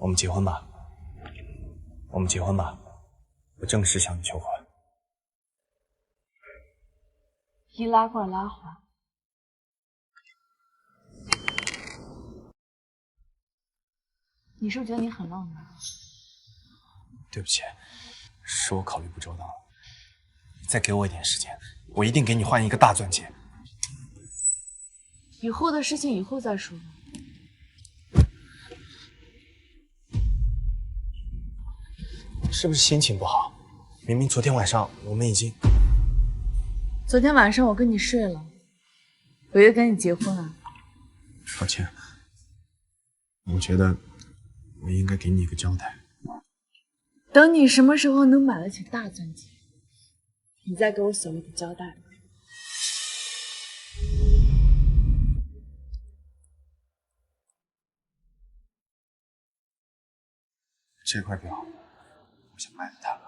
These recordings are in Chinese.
我们结婚吧，我们结婚吧，我正式向你求婚。一拉过拉环。你是不是觉得你很浪漫？对不起，是我考虑不周到了。你再给我一点时间，我一定给你换一个大钻戒。以后的事情以后再说。是不是心情不好？明明昨天晚上我们已经……昨天晚上我跟你睡了，我以为跟你结婚了。抱歉，我觉得我应该给你一个交代。等你什么时候能买得起大钻戒，你再给我所谓的交代。这块表，我想卖了它。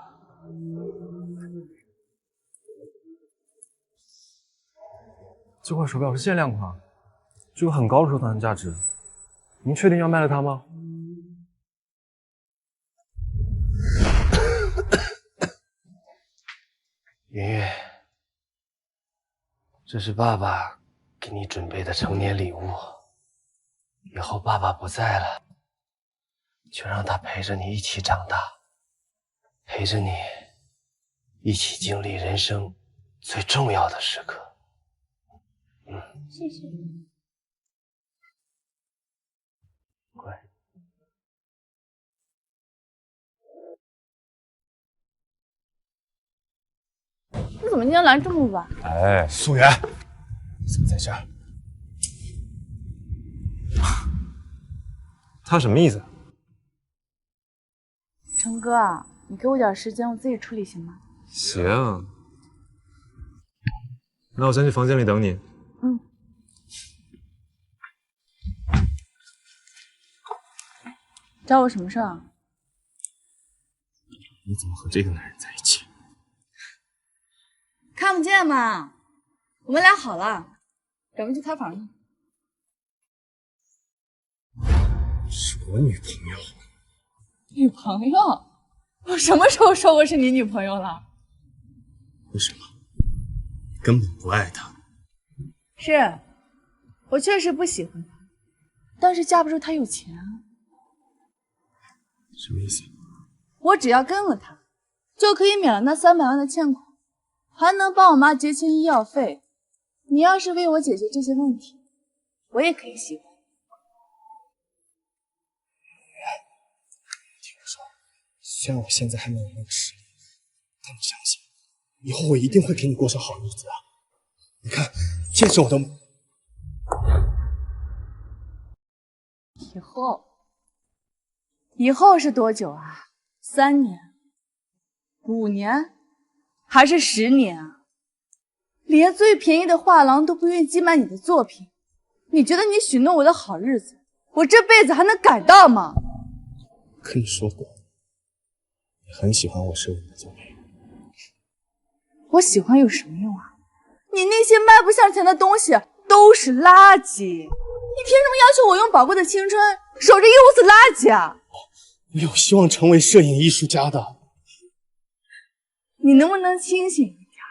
这块手表是限量款，具有很高的收藏价值。您确定要卖了它吗？云云，这是爸爸给你准备的成年礼物。以后爸爸不在了，就让他陪着你一起长大，陪着你一起经历人生最重要的时刻。谢谢。乖。你怎么今天来这么晚？哎，素媛，怎么在这儿？他什么意思？成哥啊，你给我点时间，我自己处理行吗？行，那我先去房间里等你。嗯。找我什么事啊？你怎么和这个男人在一起？看不见嘛，我们俩好了，咱们去开房去。是我女朋友。女朋友？我什么时候说我是你女朋友了？为什么？你根本不爱她。是，我确实不喜欢他，但是架不住他有钱啊。什么意思？我只要跟了他，就可以免了那300万的欠款，还能帮我妈结清医药费。你要是为我解决这些问题，我也可以喜欢。听我说，虽然我现在还没有那个实力，但你相信，以后我一定会给你过上好日子的。你看，戒指我都……以后是多久啊？3年、5年，还是10年啊？连最便宜的画廊都不愿意寄卖你的作品，你觉得你许诺我的好日子，我这辈子还能赶到吗？跟你说过，你很喜欢我收你的作品。我喜欢有什么用啊？你那些卖不上钱的东西都是垃圾，你凭什么要求我用宝贵的青春守着一屋子垃圾啊？我有希望成为摄影艺术家的。你能不能清醒一点？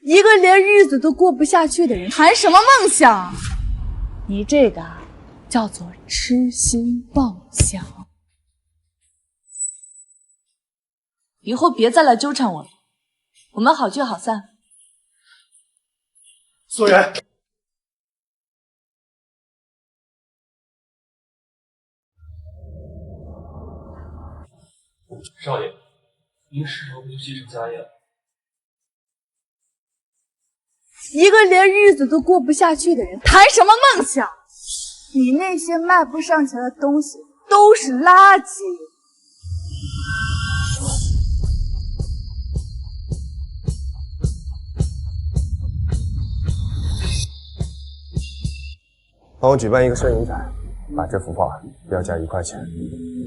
一个连日子都过不下去的人，谈什么梦想？你这个叫做痴心妄想。以后别再来纠缠我了，我们好聚好散。素媛，少爷，您是时候就继承家业了。一个连日子都过不下去的人，谈什么梦想？你那些卖不上钱的东西都是垃圾。帮我举办一个摄影展，把这幅画标价1块钱。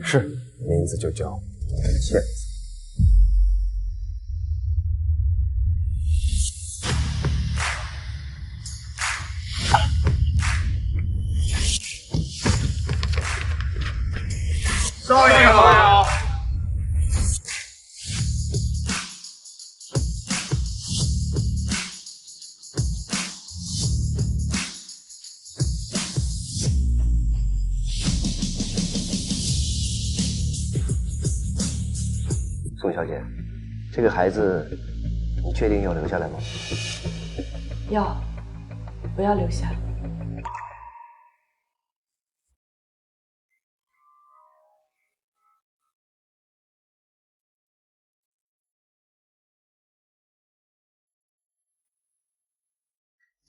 是，名字就叫倩子。少爷好。宋小姐，这个孩子，你确定要留下来吗？要，不要留下。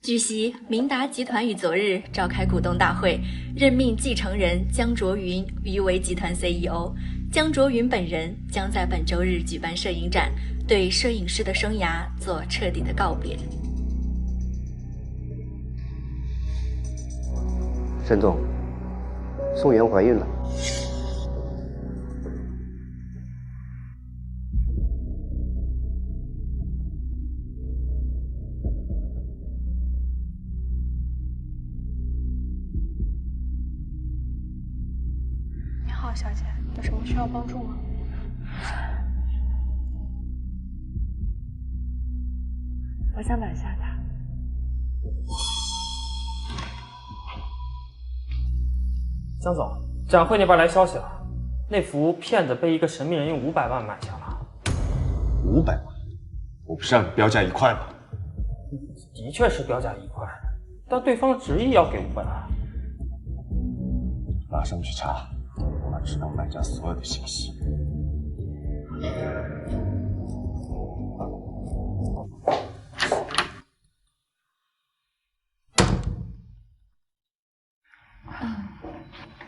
据悉，明达集团于昨日召开股东大会，任命继承人江卓云于为集团 CEO。江卓云本人将在本周日举办摄影展，对摄影师的生涯做彻底的告别。沈总，宋媛怀孕了。你好，小姐，有什么需要帮助吗？我想买下它。江总，展会那边来消息了，那幅骗子被一个神秘人用500万买下了。500万？我不是让你标价1块吗？的确是标价1块，但对方执意要给500万。马上去查，把知道买家所有的信息。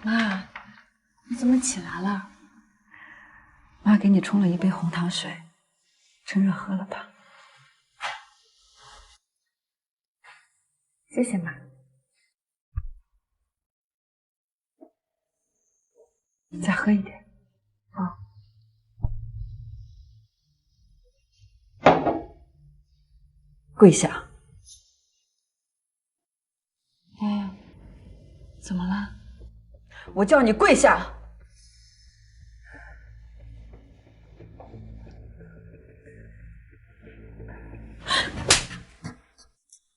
妈，你怎么起来了？妈给你冲了一杯红糖水，趁热喝了吧。谢谢妈。再喝一点。啊。跪下。哎，怎么了？我叫你跪下！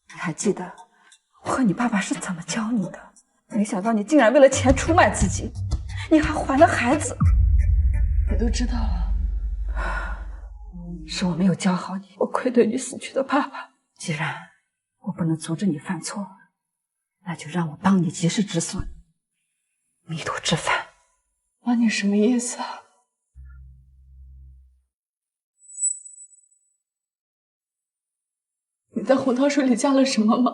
你还记得我和你爸爸是怎么教你的？没想到你竟然为了钱出卖自己，你还怀了孩子。我都知道了，是我没有教好你，我愧对你死去的爸爸。既然我不能阻止你犯错，那就让我帮你及时止损，弥途知返。妈，你什么意思啊？你在红糖水里加了什么吗？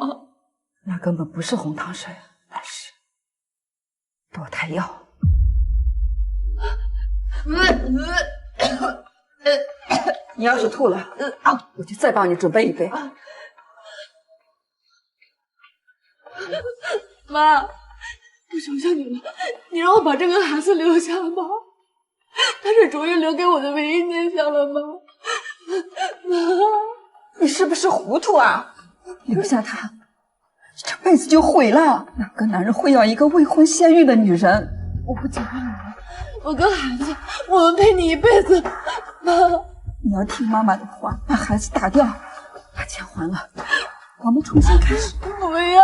那根本不是红糖水，那是堕胎药。你要是吐了，我就再帮你准备一杯。妈，我求求你了，你让我把这个孩子留下吧，他是卓越留给我的唯一念想了吗？妈，你是不是糊涂啊？留下他，这辈子就毁了。哪个男人会要一个未婚先孕的女人？我不结婚了，我跟孩子，我们陪你一辈子。妈，你要听妈妈的话，把孩子打掉，把钱还了，我们重新开始。不要，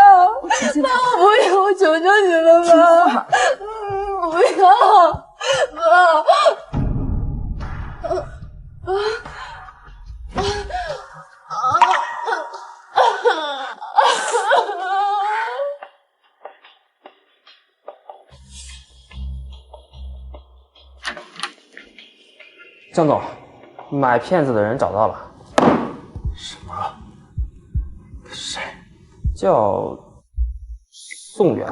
妈，我不要，我求求你了，妈，不要，江总，买骗子的人找到了。什么？谁？叫宋元。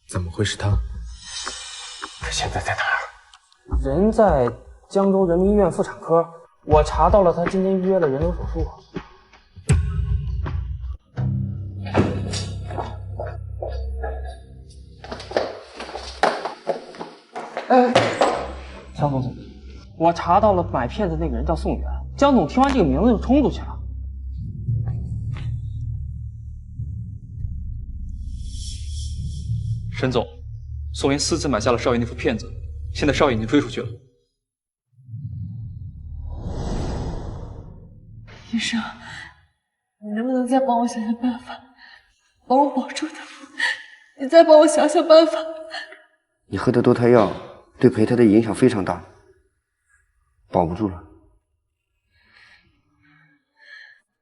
怎么会是他？他现在在哪儿？人在江州人民医院妇产科，我查到了他今天预约了人流手术。江总，我查到了买骗子那个人叫宋元。江总听完这个名字就冲出去了。沈总，宋云私自买下了少爷那副片子，现在少爷已经追出去了。医生，你能不能再帮我想想办法，把我保住他？你再帮我想想办法。你喝的堕胎药对胚胎的影响非常大，保不住了。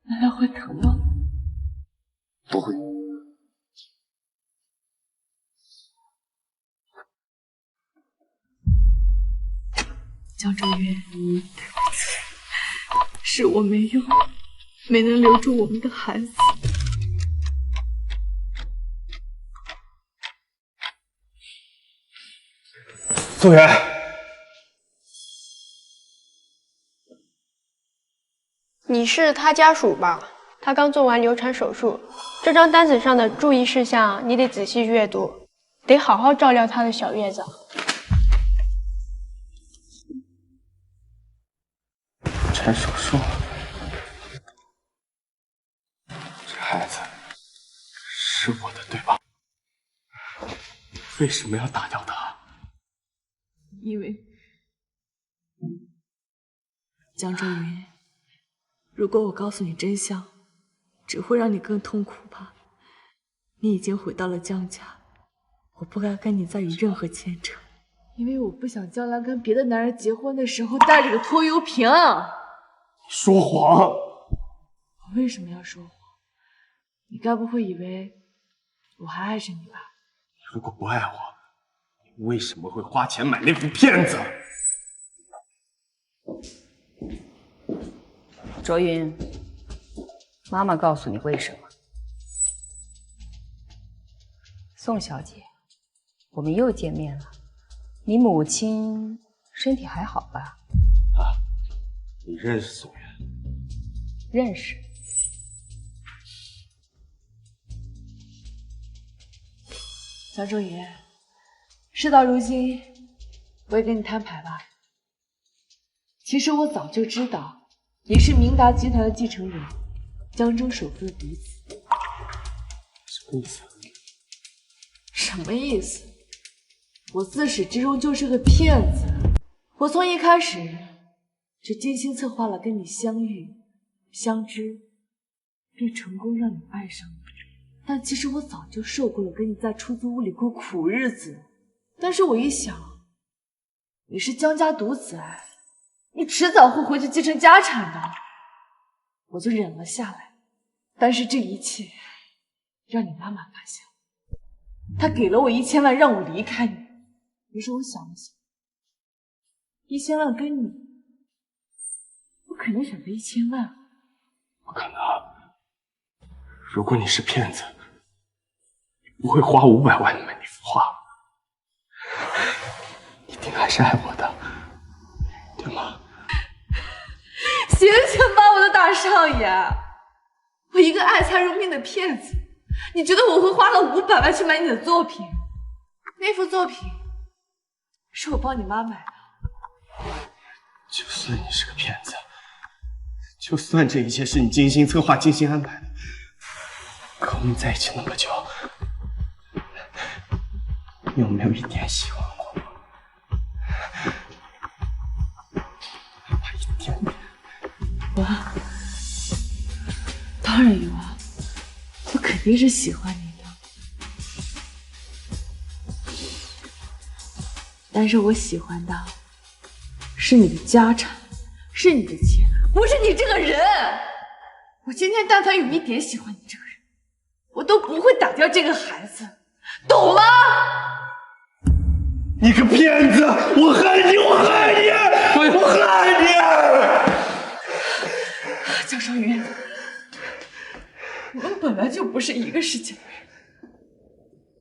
那还会疼吗？不会。江周云，对不起，是我没用，没能留住我们的孩子。宋源，你是他家属吧？他刚做完流产手术，这张单子上的注意事项你得仔细阅读，得好好照料他的小月子。产手术，这孩子是我的，对吧？为什么要打掉他？因为江周云，如果我告诉你真相，只会让你更痛苦吧。你已经回到了江家，我不该跟你再有任何牵扯，因为我不想将来跟别的男人结婚的时候带着个拖油瓶。你说谎！我为什么要说谎？你该不会以为我还爱着你吧？你如果不爱我，你为什么会花钱买那副片子？卓云，妈妈告诉你为什么。宋小姐，我们又见面了。你母亲身体还好吧？啊，你认识宋源？认识。江周云，事到如今，我也跟你摊牌吧。其实我早就知道，你是明达集团的继承人，江州首富的嫡子。什么意思？什么意思？我自始至终就是个骗子。我从一开始就精心策划了跟你相遇、相知，并成功让你爱上我。但其实我早就受够了跟你在出租屋里过苦日子。但是我一想，你是江家独子，你迟早会回去继承家产的，我就忍了下来。但是这一切让你妈妈发现了，她给了我1000万让我离开你。于是我想了想，1000万跟你，我肯定选择1000万。不可能！如果你是骗子，你不会花500万买那幅画，一定还是爱我的，对吗？醒醒吧，我的大少爷！我一个爱财如命的骗子，你觉得我会花了500万去买你的作品？那幅作品是我帮你妈买的。就算你是个骗子，就算这一切是你精心策划、精心安排的，可我们在一起那么久，你有没有一点喜欢过我？哪怕一点点。我当然有啊，我肯定是喜欢你的。但是我喜欢的是你的家产，是你的钱，不是你这个人。我今天但凡有一点喜欢你这个人，我都不会打掉这个孩子，懂吗？你个骗子！我恨你！我恨你！我恨你！江少云，我们本来就不是一个世界的人，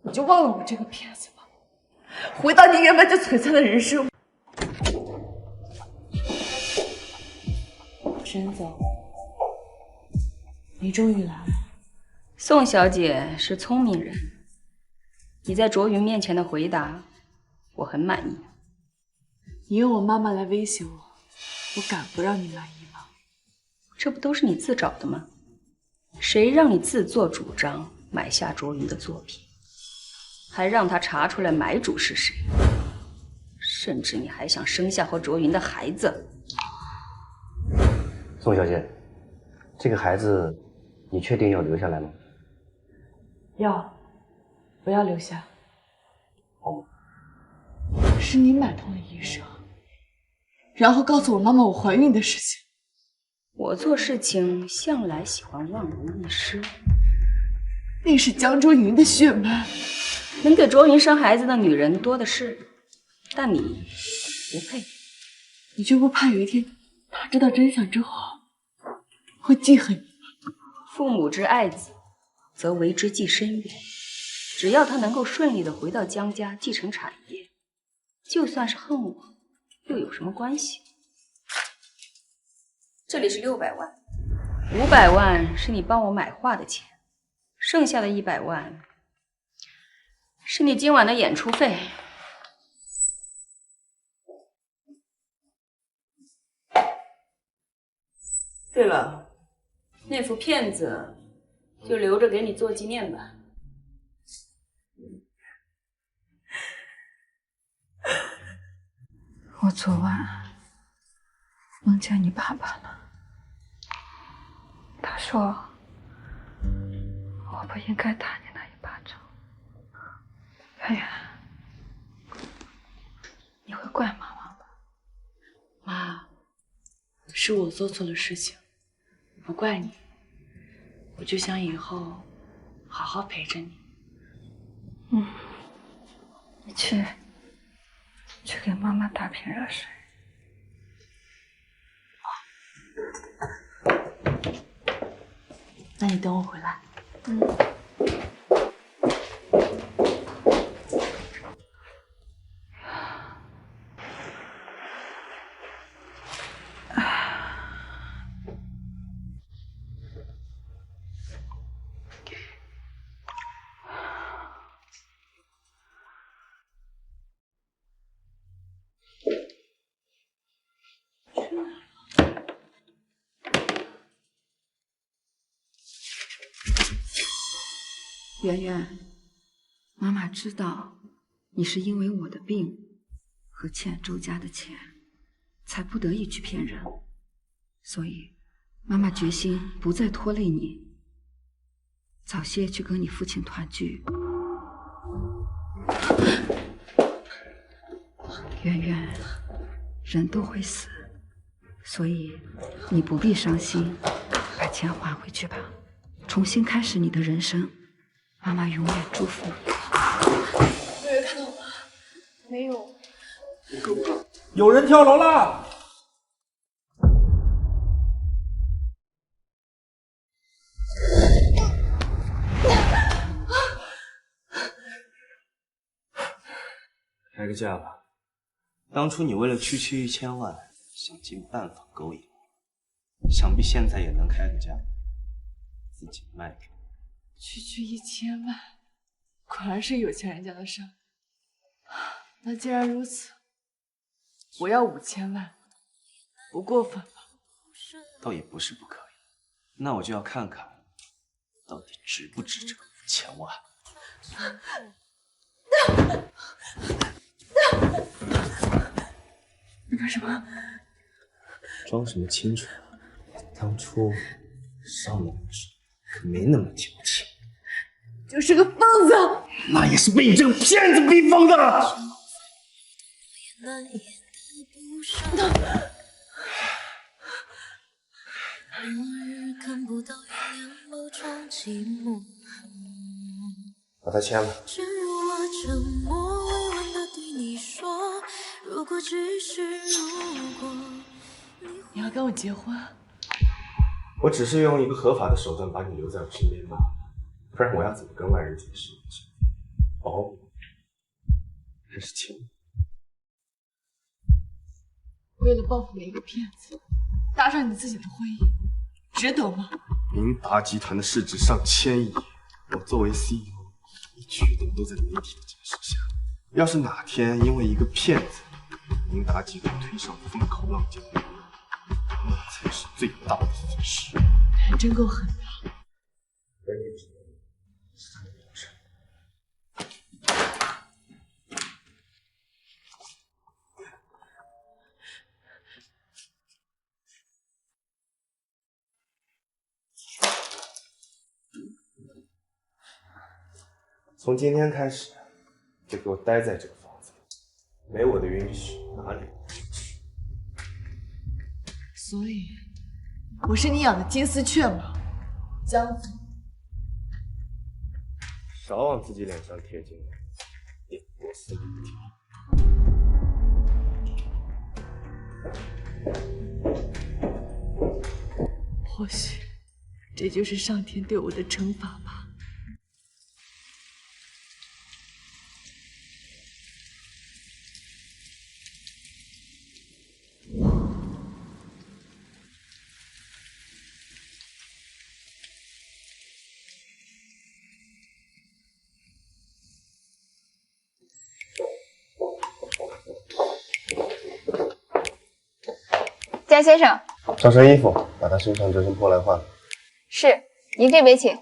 你就忘了我这个骗子吧，回到你原本就璀璨的人生。沈总，你终于来了。宋小姐是聪明人，你在卓云面前的回答，我很满意。你用我妈妈来威胁我，我敢不让你满意吗？这不都是你自找的吗？谁让你自作主张买下卓云的作品？还让他查出来买主是谁，甚至你还想生下和卓云的孩子。宋小姐，这个孩子你确定要留下来吗？要，不要留下。好吗？是你买通了医生，然后告诉我妈妈我怀孕的事情。我做事情向来喜欢万无一失。那是江卓云的血脉，能给卓云生孩子的女人多的是，但你不配。你就不怕有一天他知道真相之后会记恨你？父母之爱子，则为之计深远。只要他能够顺利的回到江家继承产业，就算是恨我，又有什么关系？这里是600万，500万是你帮我买画的钱，剩下的100万是你今晚的演出费。对了，那幅片子就留着给你做纪念吧。我昨晚梦见你爸爸了，他说我不应该打你那一巴掌。圆圆，你会怪妈妈吗？妈，是我做错了事情，不怪你。我就想以后好好陪着你。你去给妈妈打瓶热水。那你等我回来。圆圆，妈妈知道你是因为我的病和欠周家的钱，才不得已去骗人，所以妈妈决心不再拖累你，早些去跟你父亲团聚。圆圆，人都会死，所以你不必伤心，把钱还回去吧，重新开始你的人生。妈妈永远祝福你。没有看到吗？没有。有人跳楼啦！开个价吧。当初你为了区区1000万，想尽办法勾引我，想必现在也能开个价，自己卖给我。区1000万，果然是有钱人家的事。那既然如此，我要5000万，不过分吧？倒也不是不可以，那我就要看看，到底值不值这个5000万。你干什么？装什么清楚？当初上了纸，可没那么矫情。就是个疯子，那也是被你这个骗子逼疯的。把它签了。你要跟我结婚？我只是用一个合法的手段把你留在我身边罢了，不然我要怎么跟外人解释你是保姆还是情侣？为了报复了一个骗子，搭上你自己的婚姻，值得吗？明达集团的市值上1000亿，我作为 CEO， 一举动都在媒体的监视下。要是哪天因为一个骗子，明达集团推上风口浪尖，那才是最大的损失。你真够狠的。从今天开始，就给我待在这个房子里，没我的允许，哪里不许去。所以，我是你养的金丝雀吗？江总，少往自己脸上贴金，脸多撕一条。或许，这就是上天对我的惩罚吧。江先生，找身衣服，把他身上这身破来换了。是，您这边请。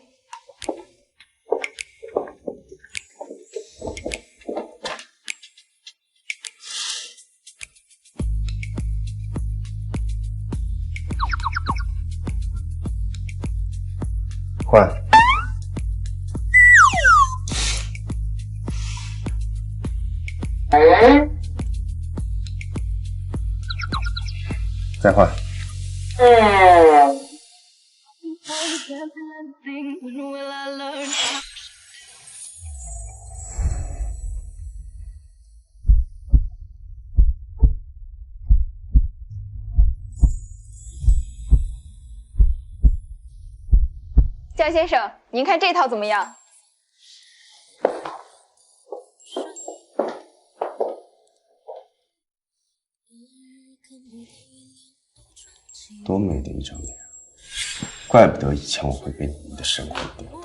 换。再换。江先生，您看这套怎么样？多美的一张脸，怪不得以前我会被你的神魂颠倒。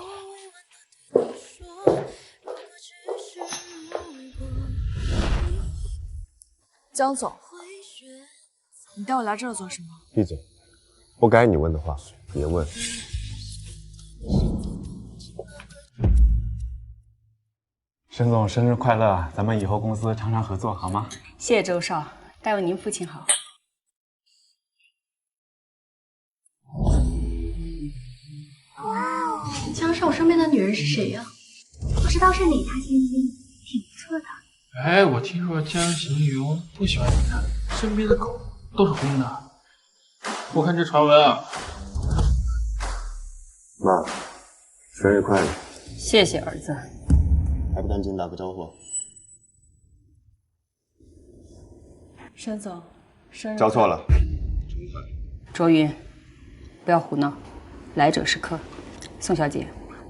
江总，你带我来这儿做什么？闭嘴！不该你问的话，别问。沈总生日快乐！咱们以后公司常常合作，好吗？谢谢周少，代为您父亲好。江少身边的女人是谁呀？不知道是哪家千金，挺不错的。哎，我听说江行云不喜欢你看，身边的狗都是公的。我看这传闻啊。妈，生日快乐！谢谢儿子。还不赶紧打个招呼？沈总，生日叫错了。卓云，不要胡闹，来者是客。宋小姐，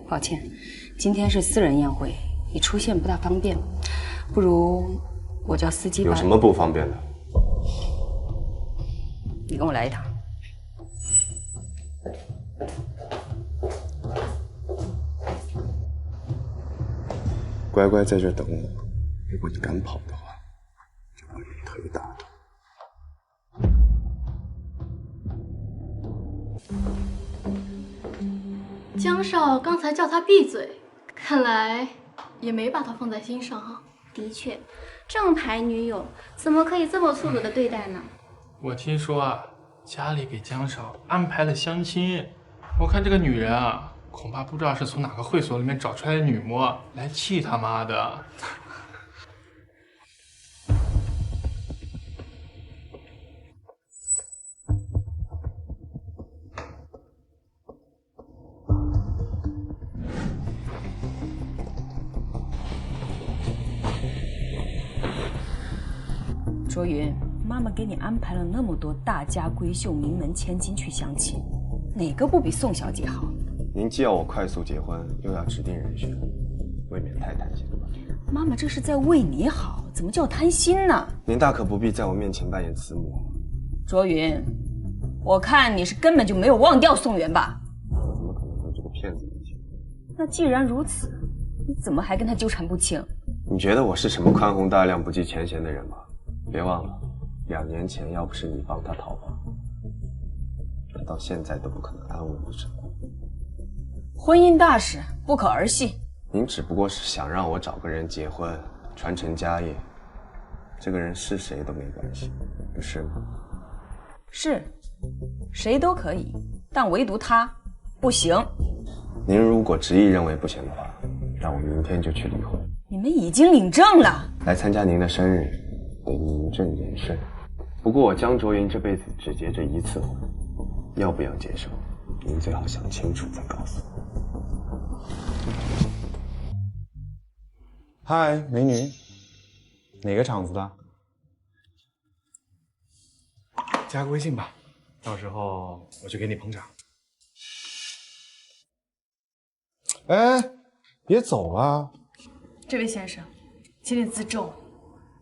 抱歉，今天是私人宴会，你出现不大方便，不如我叫司机把。有什么不方便的？你跟我来一趟。乖乖在这等我，如果你敢跑的话，就把你腿打断。江少刚才叫他闭嘴，看来也没把他放在心上哈。的确，正牌女友怎么可以这么粗鲁的对待呢？我听说啊，家里给江少安排了相亲，我看这个女人啊，恐怕不知道是从哪个会所里面找出来的女模来气他妈的。卓云，妈妈给你安排了那么多大家闺秀、名门千金去相亲，哪个不比宋小姐好？您既要我快速结婚，又要指定人选，未免太贪心了吧？妈妈这是在为你好，怎么叫贪心呢？您大可不必在我面前扮演慈母。卓云，我看你是根本就没有忘掉宋元吧？我怎么可能和这个骗子一起？那既然如此，你怎么还跟他纠缠不清？你觉得我是什么宽宏大量、不计前嫌的人吗？别忘了，2年前要不是你帮他逃跑，他到现在都不可能安稳无事。婚姻大事不可儿戏。您只不过是想让我找个人结婚，传承家业，这个人是谁都没关系，不是吗？是，谁都可以，但唯独他不行。您如果执意认为不行的话，让我明天就去离婚。你们已经领证了。来参加您的生日，得名正言顺。不过我江卓云这辈子只结这一次婚，要不要接受，您最好想清楚再告诉我。嗨，美女，哪个厂子的？加个微信吧，到时候我去给你捧场。哎，别走啊！这位先生，请你自重。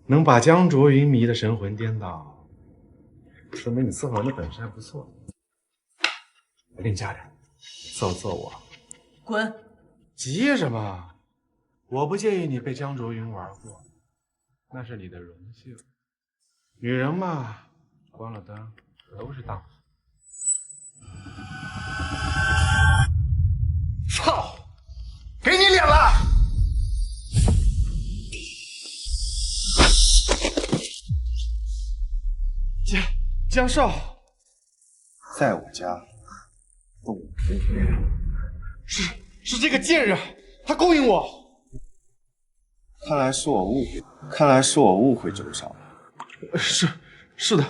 能把江卓云迷得神魂颠倒，说明你伺候人的本事还不错。我给你加点，伺候我。滚！急什么？我不介意你被江卓云玩过，那是你的荣幸。女人嘛，关了灯都是荡妇。操！给你脸了！江少，在我家动武是这个贱人，他勾引我。看来是我误会周少了。是的，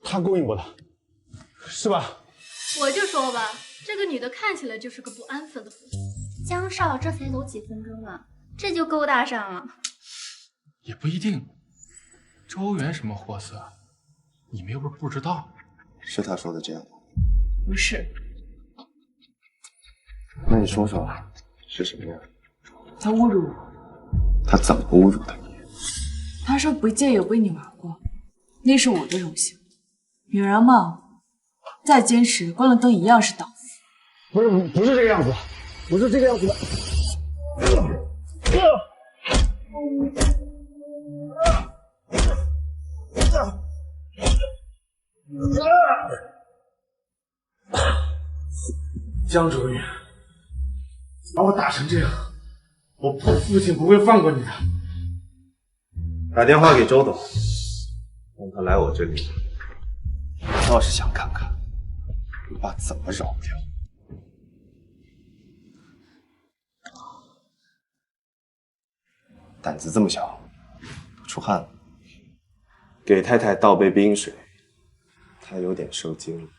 他勾引我的，是吧？我就说吧，这个女的看起来就是个不安分的货。江少这才走几分钟啊，这就勾搭上了？也不一定。周元什么货色，你们又不是不知道。是他说的这样吗？不是。那你说说是什么样？他侮辱我。他怎么侮辱的你？他说不介意我被你玩过，那是我的荣幸。女人嘛，再坚持，关了灯一样是荡妇。不是这个样子，不是这个样子的。江卓云，把我打成这样，我父亲不会放过你的。打电话给周董，让他来我这里。我倒是想看看你爸怎么饶不了。胆子这么小，都出汗了。给太太倒杯冰水，她有点受惊了。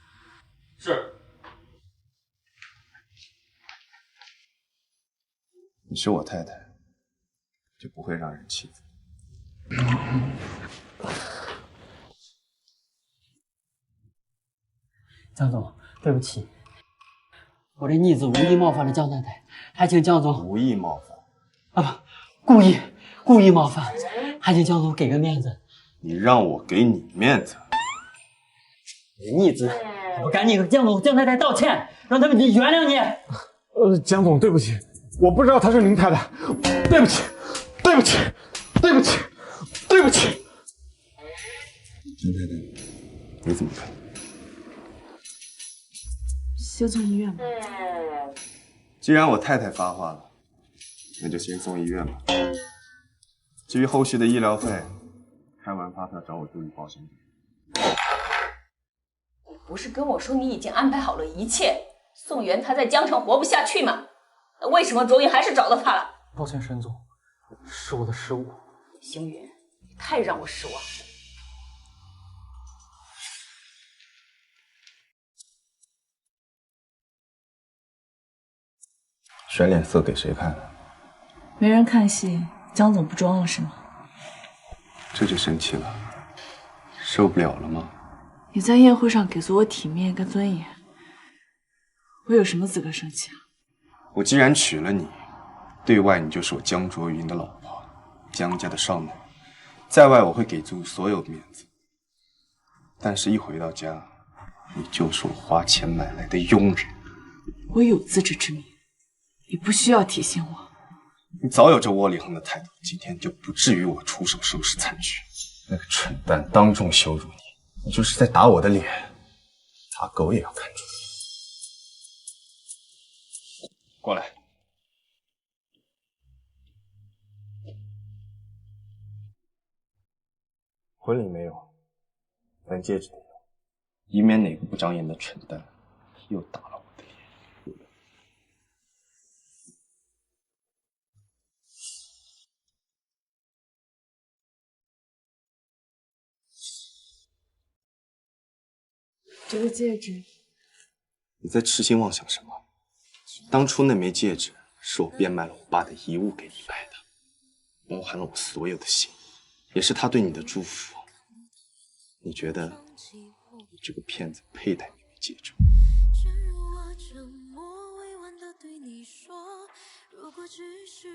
是。你是我太太，就不会让人欺负。江总，对不起，我这逆子无意冒犯了江太太，还请江总无意冒犯啊不，故意冒犯，还请江总给个面子。你让我给你面子？逆子，我赶紧和江总、江太太道歉，让他们原谅你。江总，对不起，我不知道她是您太太，对不起，对不起，对不起，对不起。江太太，你怎么看？先送医院吧。既然我太太发话了，那就先送医院吧。至于后续的医疗费，开完发票找我助理报销。你不是跟我说你已经安排好了一切，宋元他在江城活不下去吗？那为什么卓云还是找到他了？抱歉，沈总，是我的失误。星云，你太让我失望了。甩脸色给谁看？没人看戏，江总不装了是吗？这就生气了，受不了了吗？你在宴会上给足我体面跟尊严，我有什么资格生气啊？我既然娶了你，对外你就是我江卓云的老婆，江家的少奶，在外我会给足所有的面子。但是，一回到家，你就是我花钱买来的佣人。我有自知之明，你不需要提醒我。你早有这窝里横的态度，今天就不至于我出手收拾残局。那个蠢蛋当众羞辱你，你就是在打我的脸，打狗也要看出来。过来。婚礼没有，但戒指得有，以免哪个不长眼的蠢蛋又打了我的脸。这个戒指，你在痴心妄想什么？当初那枚戒指是我变卖了我爸的遗物给你买的，包含了我所有的心意，也是他对你的祝福。你觉得你这个骗子配戴那枚戒指？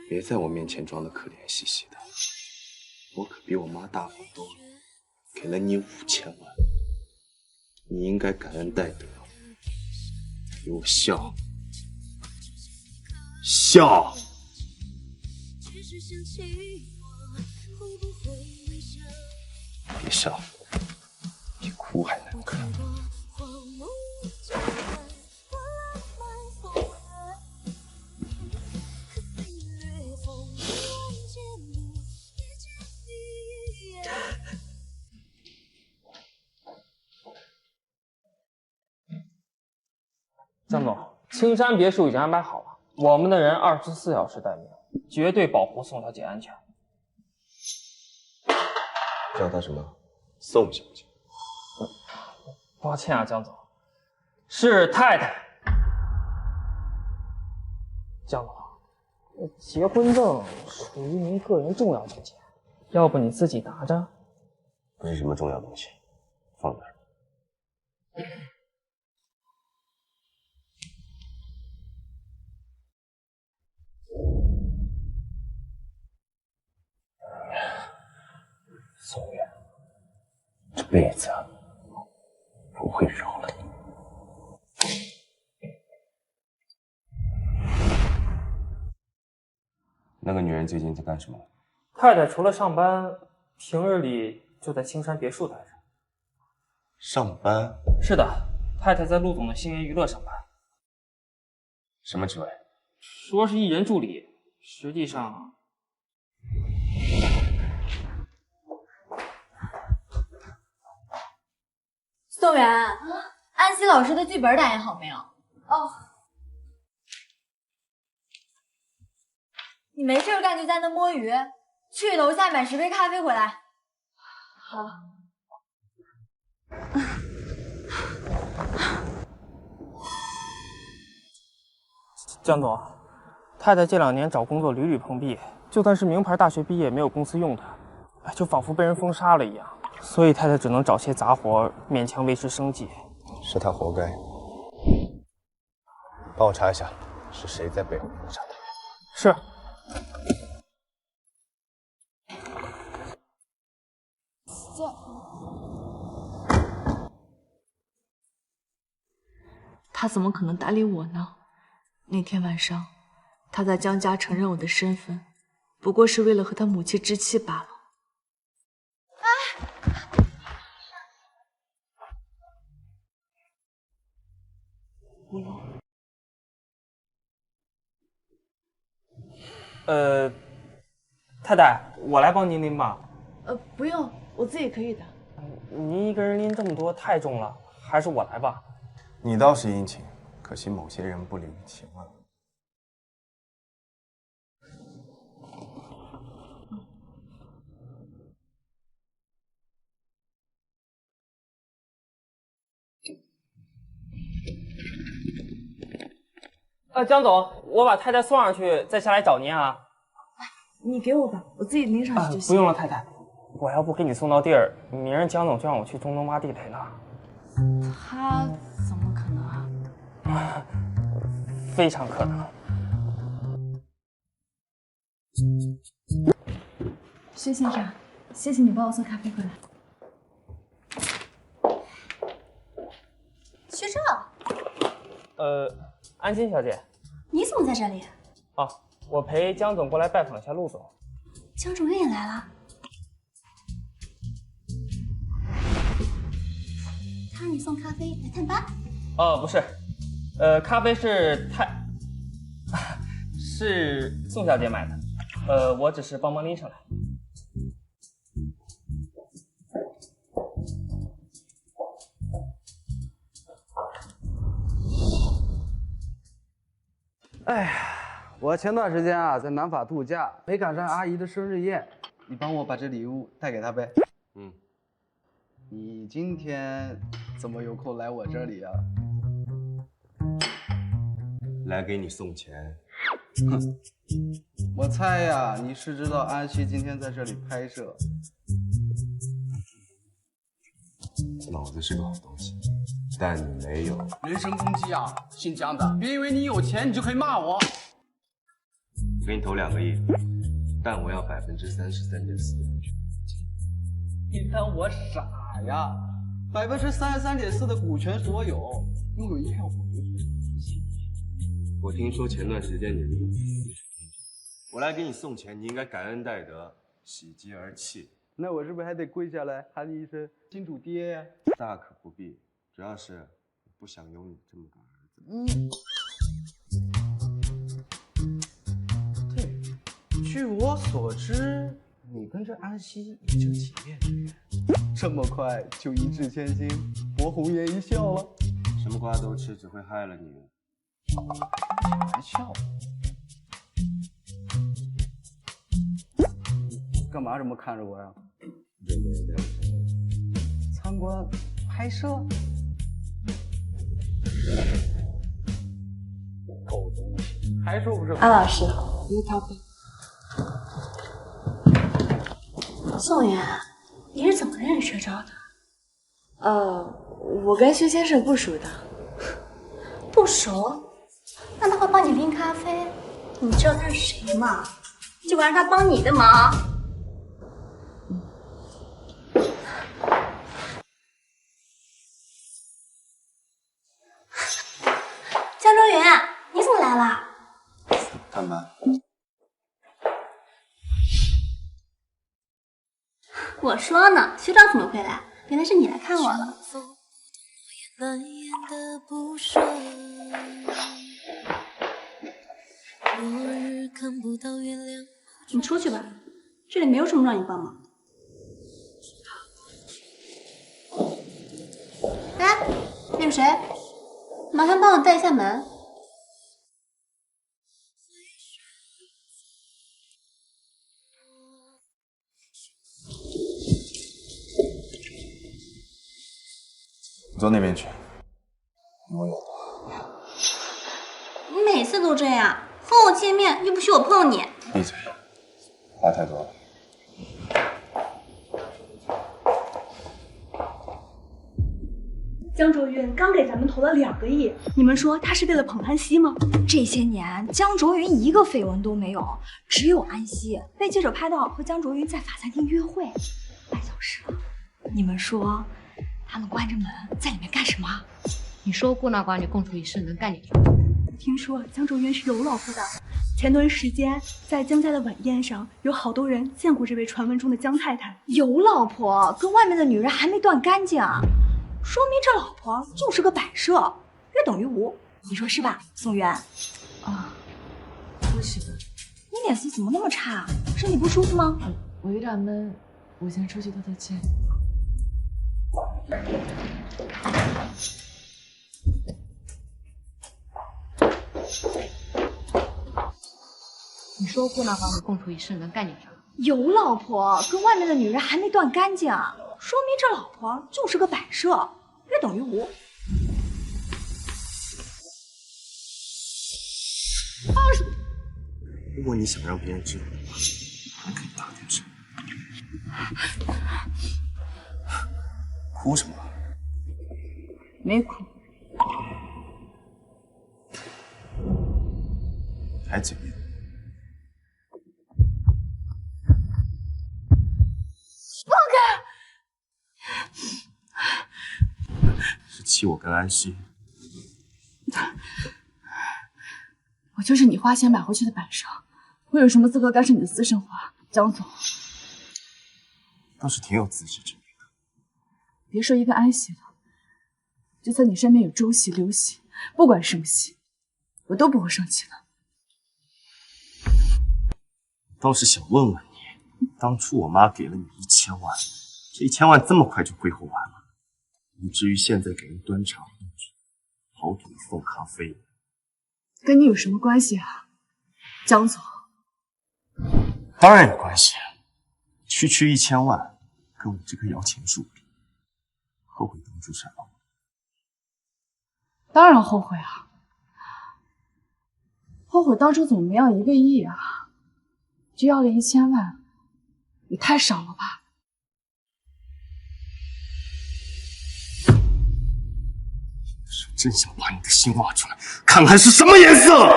别在我面前装的可怜兮兮的，我可比我妈大方多了，给了你5000万，你应该感恩戴德，给我笑笑。别笑，比哭还难看。江总，青山别墅已经安排好了，我们的人24小时待命，绝对保护宋小姐安全。叫她什么？宋小姐。抱歉啊，江总，是太太。江总，结婚证属于您个人重要文件，要不你自己拿着？不是什么重要东西，放那儿。宋远，这辈子不会饶了你。那个女人最近在干什么？太太除了上班，平日里就在青山别墅待着。上班？是的，太太在陆总的星源娱乐上班。什么职位？说是艺人助理，实际上……宋源，安西老师的剧本打印好没有？哦，你没事干就在那摸鱼，去楼下买10杯咖啡回来。好。江总，太太这2年找工作屡屡碰壁，就算是名牌大学毕业，没有公司用她，就仿佛被人封杀了一样。所以太太只能找些杂活，勉强维持生计。是他活该。帮我查一下，是谁在背后谋杀他？是。他怎么可能搭理我呢？那天晚上，他在江家承认我的身份，不过是为了和他母亲置气罢了。太太，我来帮您拎吧。不用，我自己可以的。您一个人拎这么多太重了，还是我来吧。你倒是殷勤，可惜某些人不领情啊。江总，我把太太送上去，再下来找您啊。你给我吧，我自己拎上去就行。不用了，太太，我要不给你送到地儿，明儿江总就让我去中东挖地雷了。他怎么可能啊？非常可能。薛先生，谢谢你帮我送咖啡回来。薛少，安心小姐，你怎么在这里？哦，我陪江总过来拜访一下陆总。江主任也来了。他让你送咖啡来探班？不是，咖啡是是宋小姐买的，我只是帮忙拎上来。哎呀，我前段时间啊在南法度假，没赶上阿姨的生日宴，你帮我把这礼物带给她呗。你今天怎么有空来我这里啊？来给你送钱。哼，我猜呀，你是知道安西今天在这里拍摄。脑子是个好东西，但你没有。人身攻击啊！姓江的，别以为你有钱你就可以骂我。我给你投2个亿，但我要33.4%的股权。你当我傻呀？33.4%的股权所有，拥有一票否决。我听说前段时间你离婚，我来给你送钱，你应该感恩戴德，喜极而泣。那我是不是还得跪下来喊你一声金主爹呀？大可不必，主要是我不想有你这么个儿子。对，据我所知，你跟这安西也就几面之缘，这么快就一掷千金，博红颜一笑了？什么瓜都吃，只会害了你。开玩笑。干嘛这么看着我呀？参观拍摄？狗东西，还说不是？安老师，一个咖啡。宋元，你是怎么认识学招的？我跟薛先生不熟的。不熟？那他会帮你拎咖啡？你知道他是谁吗？就管让他帮你的忙。江周云，你怎么来了？探班。我说呢，学长怎么会来？原来是你来看我了。你出去吧，这里没有什么让你帮忙。哎，那个谁，麻烦帮我带一下门。你坐那边去，我有。你每次都这样，和我见面又不许我碰你。闭嘴，话太多了。江卓云刚给咱们投了2个亿，你们说他是为了捧安西吗？这些年江卓云一个绯闻都没有，只有安西被记者拍到和江卓云在法餐厅约会，2小时了。你们说他们关着门在里面干什么？你说孤男寡女共处一室能干点什么？听说江卓云是有老婆的，前段时间在江家的晚宴上，有好多人见过这位传闻中的江太太。有老婆，跟外面的女人还没断干净，说明这老婆就是个摆设，约等于无。你说是吧，宋渊？啊，是的。你脸色怎么那么差？身体不舒服吗？我有点闷，我先出去透透气。你说孤男寡女共处一室能干点啥？有老婆，跟外面的女人还没断干净，说明这老婆就是个摆设，约等于无。如果你想让别人知道的话，还可以大点声。哭什么？没哭。还嘴硬。放开！是气我跟安西？我就是你花钱买回去的摆设，我有什么资格干涉你的私生活？江总，倒是挺有自知之明的。别说一个安喜了，就算你身边有周喜、刘喜，不管什么喜，我都不会生气的。倒是想问问你，当初我妈给了你1000万，这1000万这么快就挥霍完了，以至于现在给人端茶倒水，好赌送咖啡。跟你有什么关系啊，江总？当然有关系，区区1000万，跟我这棵摇钱树比，后悔当初杀了我？当然后悔啊！后悔当初怎么没要1个亿啊？就要了1000万，也太少了吧？我真想把你的心挖出来，看看是什么颜色！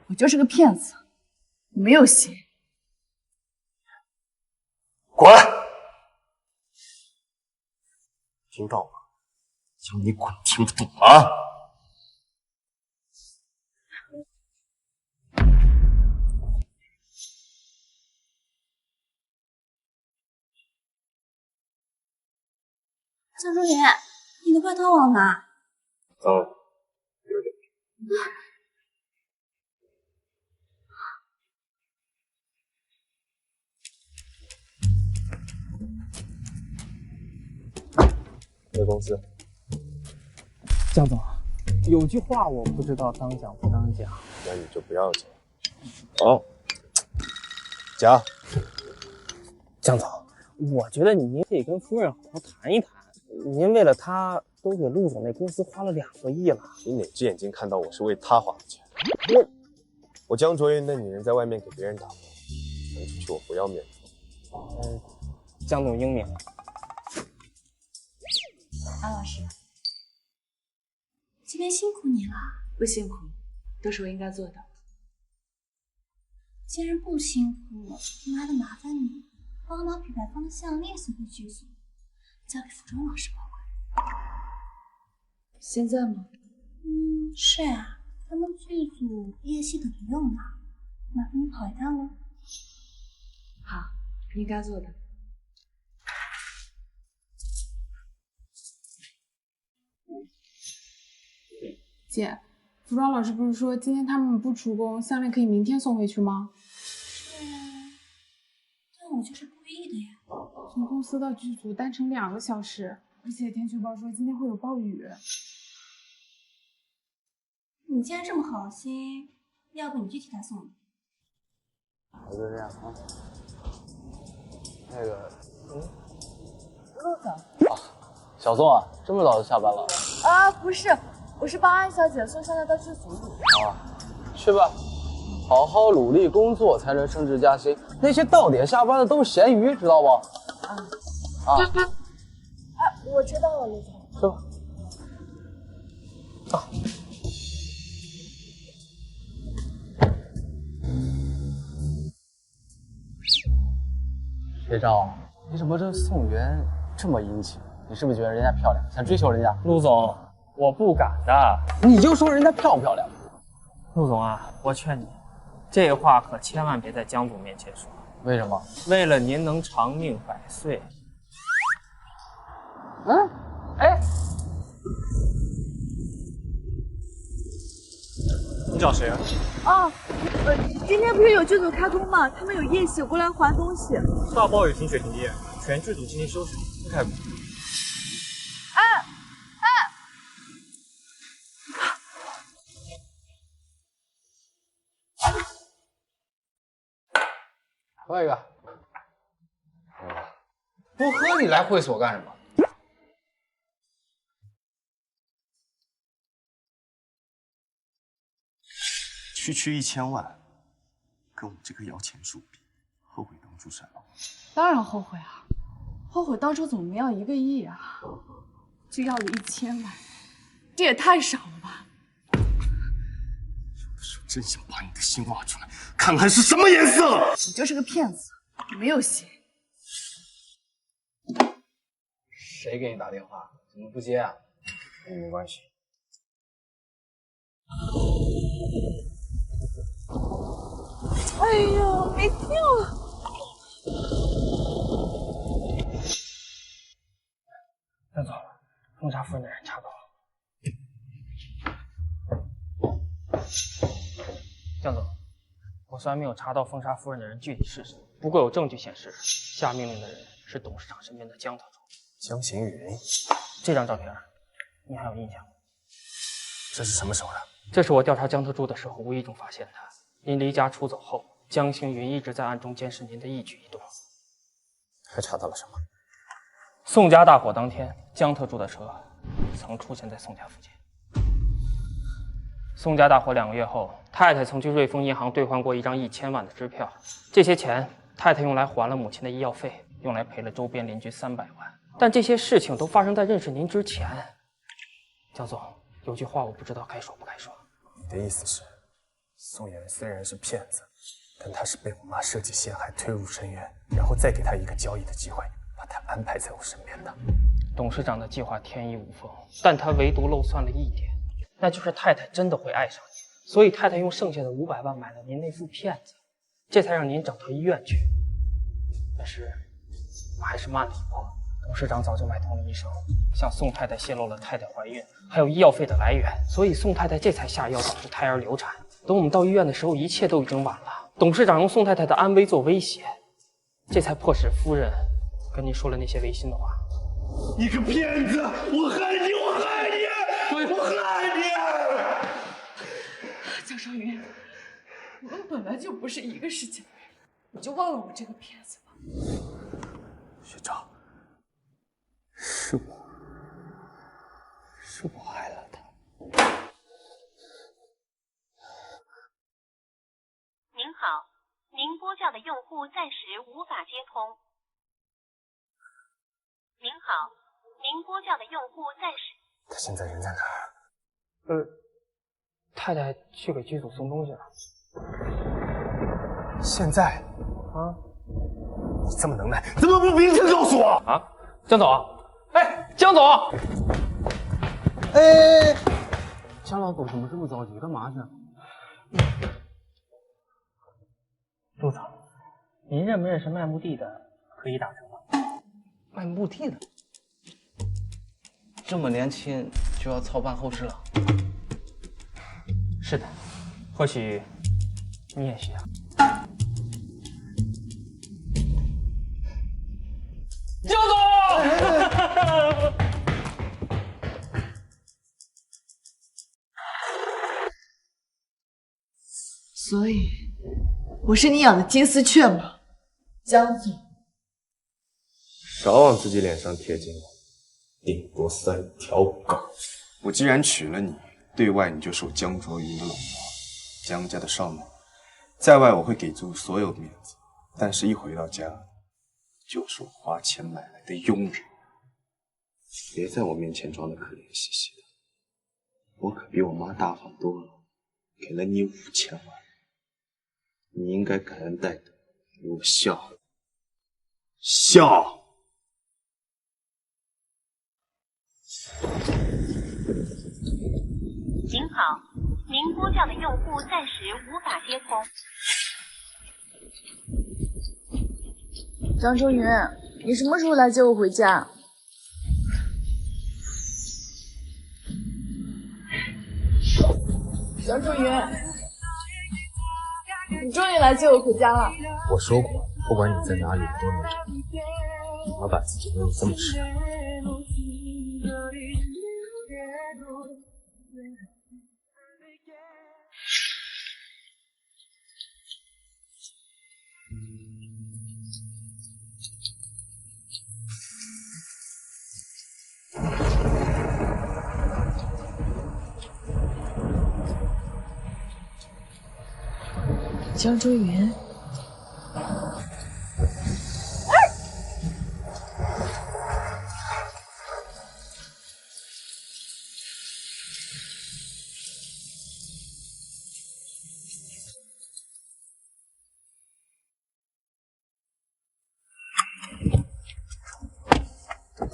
我就是个骗子，没有心。滚！听到吗？叫你滚，听不懂吗？江卓云，你的外套往哪？有点。回公司。江总，有句话我不知道当讲不当讲，那你就不要讲。好，讲。江总，我觉得您可以跟夫人好好谈一谈。您为了她，都给陆总那公司花了2个亿了。你哪只眼睛看到我是为他花的钱？我江卓云的女人在外面给别人打工，传出去我不要面子。江总英明。安老师，今天辛苦你了。不辛苦，都是我应该做的。既然不辛苦，那还得麻烦你帮我把品牌方的项链送回剧组，交给服装老师保管。现在吗？是啊，他们剧组毕业系等着用呢，麻烦你跑一趟喽。好，应该做的。姐，服装老师不是说今天他们不出工，项链可以明天送回去吗？是啊，但我就是故意的呀。从公司到剧组单程2个小时，而且天气预报说今天会有暴雨。你既然这么好心，要不你去替他送吧。我就这样啊。那个，陆总。啊，小宋啊，这么早就下班了？啊，不是。我是帮安小姐送项链到剧组里。去吧，好好努力工作才能升职加薪。那些到点下班的都是咸鱼，知道不？我知道了，陆总。去吧。学长，你怎么这宋媛这么殷勤？你是不是觉得人家漂亮，想追求人家？陆总。我不敢的，你就说人家漂不漂亮？陆总啊，我劝你，这话可千万别在江总面前说。为什么？为了您能长命100岁。哎，你找谁啊？今天不是有剧组开工吗？他们有夜袭过来还东西。大暴雨停水停电，全剧组今天休息，不开工。喝一个。不喝你来会所干什么？区区1000万，跟我这棵摇钱树比，后悔当初杀了我。当然后悔啊！后悔当初怎么没要1个亿啊？就要了1000万，这也太少了吧！我真想把你的心挖出来，看看是什么颜色！我就是个骗子，没有心。谁给你打电话？怎么不接啊？跟你没关系。哎呀，没电了！江总，封杀夫人的人查到了。江总，我虽然没有查到封杀夫人的人具体是谁，不过有证据显示，下命令的人是董事长身边的江特助。江行云，这张照片，你还有印象吗？这是什么手段？这是我调查江特助的时候无意中发现的。您离家出走后，江行云一直在暗中监视您的一举一动。还查到了什么？宋家大火当天，江特助的车曾出现在宋家附近。宋家大火2个月后，太太曾去瑞丰银行兑换过一张1000万的支票，这些钱太太用来还了母亲的医药费，用来赔了周边邻居300万。但这些事情都发生在认识您之前。江总，有句话我不知道该说不该说。你的意思是，宋妍虽然是骗子，但他是被我妈设计陷害推入深渊，然后再给他一个交易的机会，把他安排在我身边的。董事长的计划天衣无缝，但他唯独漏算了一点，那就是太太真的会爱上你，所以太太用剩下的500万买了您那副骗子，这才让您找到医院去。但是我还是慢了一步，董事长早就买通了医生，向宋太太泄露了太太怀孕还有医药费的来源，所以宋太太这才下药导致胎儿流产。等我们到医院的时候，一切都已经晚了。董事长用宋太太的安危做威胁，这才迫使夫人跟您说了那些违心的话。你个骗子！我恨你！我恨你！我恨你！江少云，我们本来就不是一个世界的人，你就忘了我这个骗子吧。学长，是我害了他。您好，您拨叫的用户暂时无法接通。您好，您拨叫的用户暂时……他现在人在哪儿？太太去给剧组送东西了。现在？啊？你这么能耐，怎么不明确告诉我？啊，江总，哎，江总，哎，江老总怎么这么着急？干嘛去？陆总，您认不认识卖墓地的？可以打成吗？卖墓地的，这么年轻就要操办后事了？是的，或许你也需要。江总，所以我是你养的金丝雀吗，江总？少往自己脸上贴金，顶多3条狗。我既然娶了你，对外你就是我江卓云的老婆，江家的少奶，在外我会给足所有面子，但是一回到家，就是我花钱买来的佣人。别在我面前装的可怜兮兮的，我可比我妈大方多了，给了你5000万，你应该感恩戴德，给我笑笑。您好，您拨叫的用户暂时无法接通。张周云，你什么时候来接我回家？张周云，你终于来接我回家了。我说过，不管你在哪里，我都能找你。你要把自己弄得这么吃。江周云，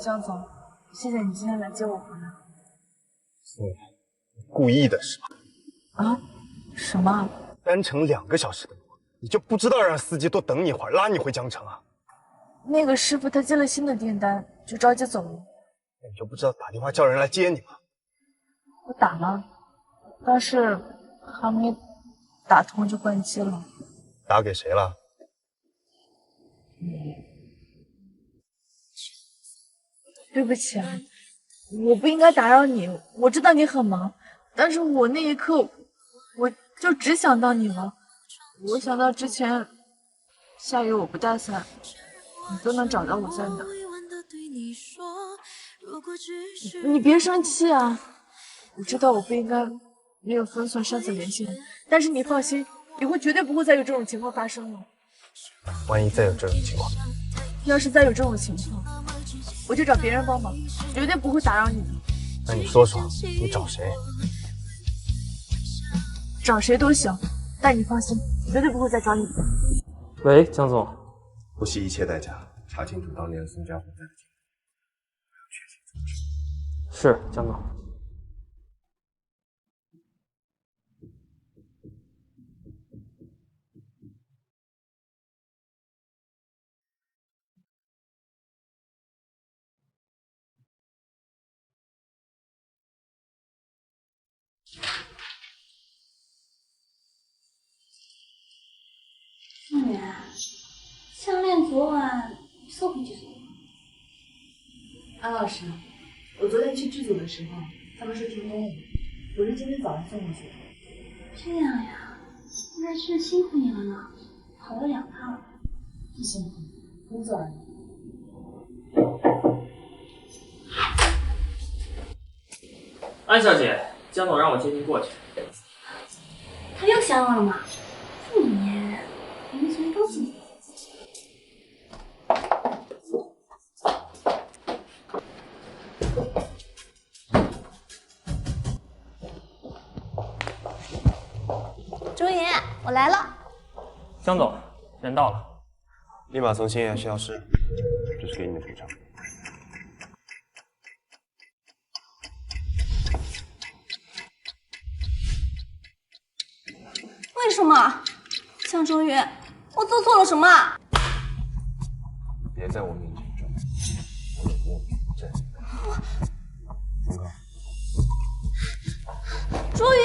江总，谢谢你今天来接我回来。故意的是吧？啊？什么？单程2个小时的路，你就不知道让司机多等你一会儿，拉你回江城啊？那个师傅他接了新的订单，就着急走了。那你就不知道打电话叫人来接你吗？我打了，但是还没打通就关机了。打给谁了？对不起啊，我不应该打扰你，我知道你很忙，但是我那一刻我就只想到你了。我想到之前下雨我不带伞，你都能找到我在哪。你别生气啊！我知道我不应该没有分寸擅自联系你，但是你放心，以后绝对不会再有这种情况发生了。万一再有这种情况，要是再有这种情况，我就找别人帮忙，绝对不会打扰你的。那你说说，你找谁？找谁都行，但你放心，绝对不会再找你的。喂，江总，不惜一切代价查清楚当年宋家火灾的经过，我要确切阻止。是江总。梦圆，项链昨晚送回去送。安老师，我昨天去剧组的时候，他们说停工了，我是今天早上送过去的。这样呀，那是辛苦你了呢，跑了2趟。不辛苦，工作而已。安小姐，江总让我接您过去。他又想我了吗？这么黏人，连个人都记得。周云，我来了。江总，人到了。立马从新源消失，这是给你的补偿。为什么？江周云，我做错了什么？别在我面前装，我有目的在。峰哥，周云，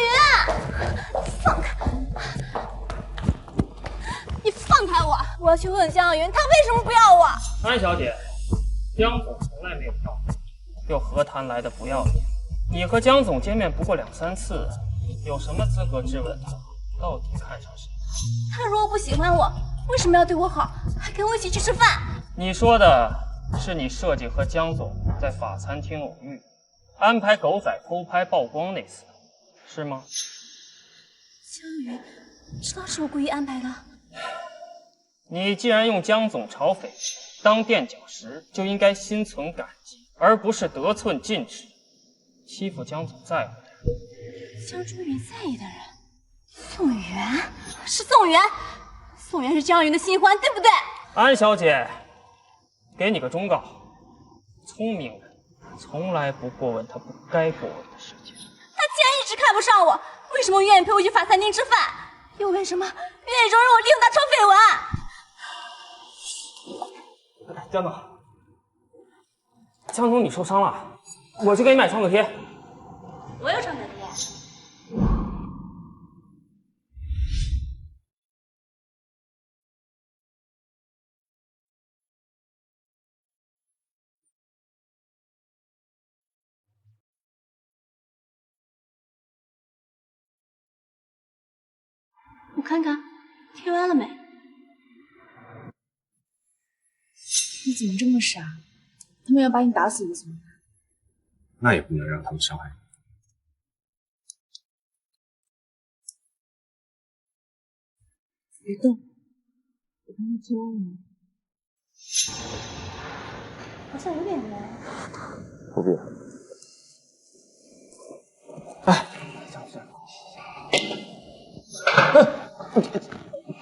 放开！你放开我！我要去问江云，他为什么不要我？安小姐，江总从来没有要过，又何谈来的不要你？你和江总见面不过2、3次，有什么资格质问他到底看上谁？他如果不喜欢我，为什么要对我好，还跟我一起去吃饭？你说的是你设计和江总在法餐厅偶遇，安排狗仔偷拍曝光那次，是吗？江云知道是我故意安排的。你既然用江总炒绯当垫脚石，就应该心存感激，而不是得寸进尺，欺负江总在乎的人。江周云在意的人，宋元是宋元，宋元是江云的新欢，对不对？安小姐，给你个忠告：聪明人从来不过问他不该过问的事情。他既然一直看不上我，为什么愿意陪我去法餐厅吃饭？又为什么愿意容忍我利用他炒绯闻？江总，江总，你受伤了，我去给你买创可贴。我有创可贴。我看看，贴完了没？你怎么这么傻？他们要把你打死了怎么办？那也不能让他们伤害你。别动，我帮你贴完了吗？好像有点凉。不必。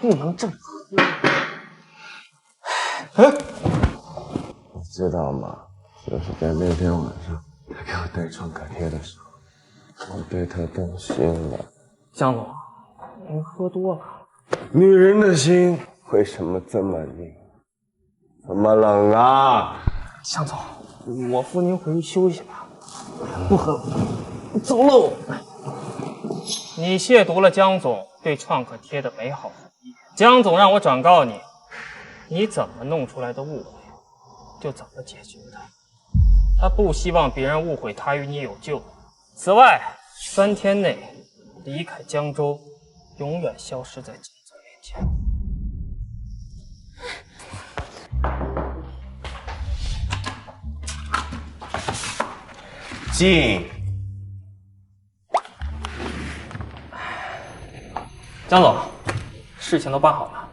不能这么。你知道吗？就是在那天晚上，他给我带创可贴的时候，我对他动心了。江总，您喝多了。女人的心为什么这么硬，这么冷啊？江总，我扶您回去休息吧。不喝了，走喽。你亵渎了江总对创可贴的美好回忆，江总让我转告你，你怎么弄出来的误会，就怎么解决它。他不希望别人误会他与你有救。此外，3天内离开江州，永远消失在江总面前。进。江总，事情都办好了。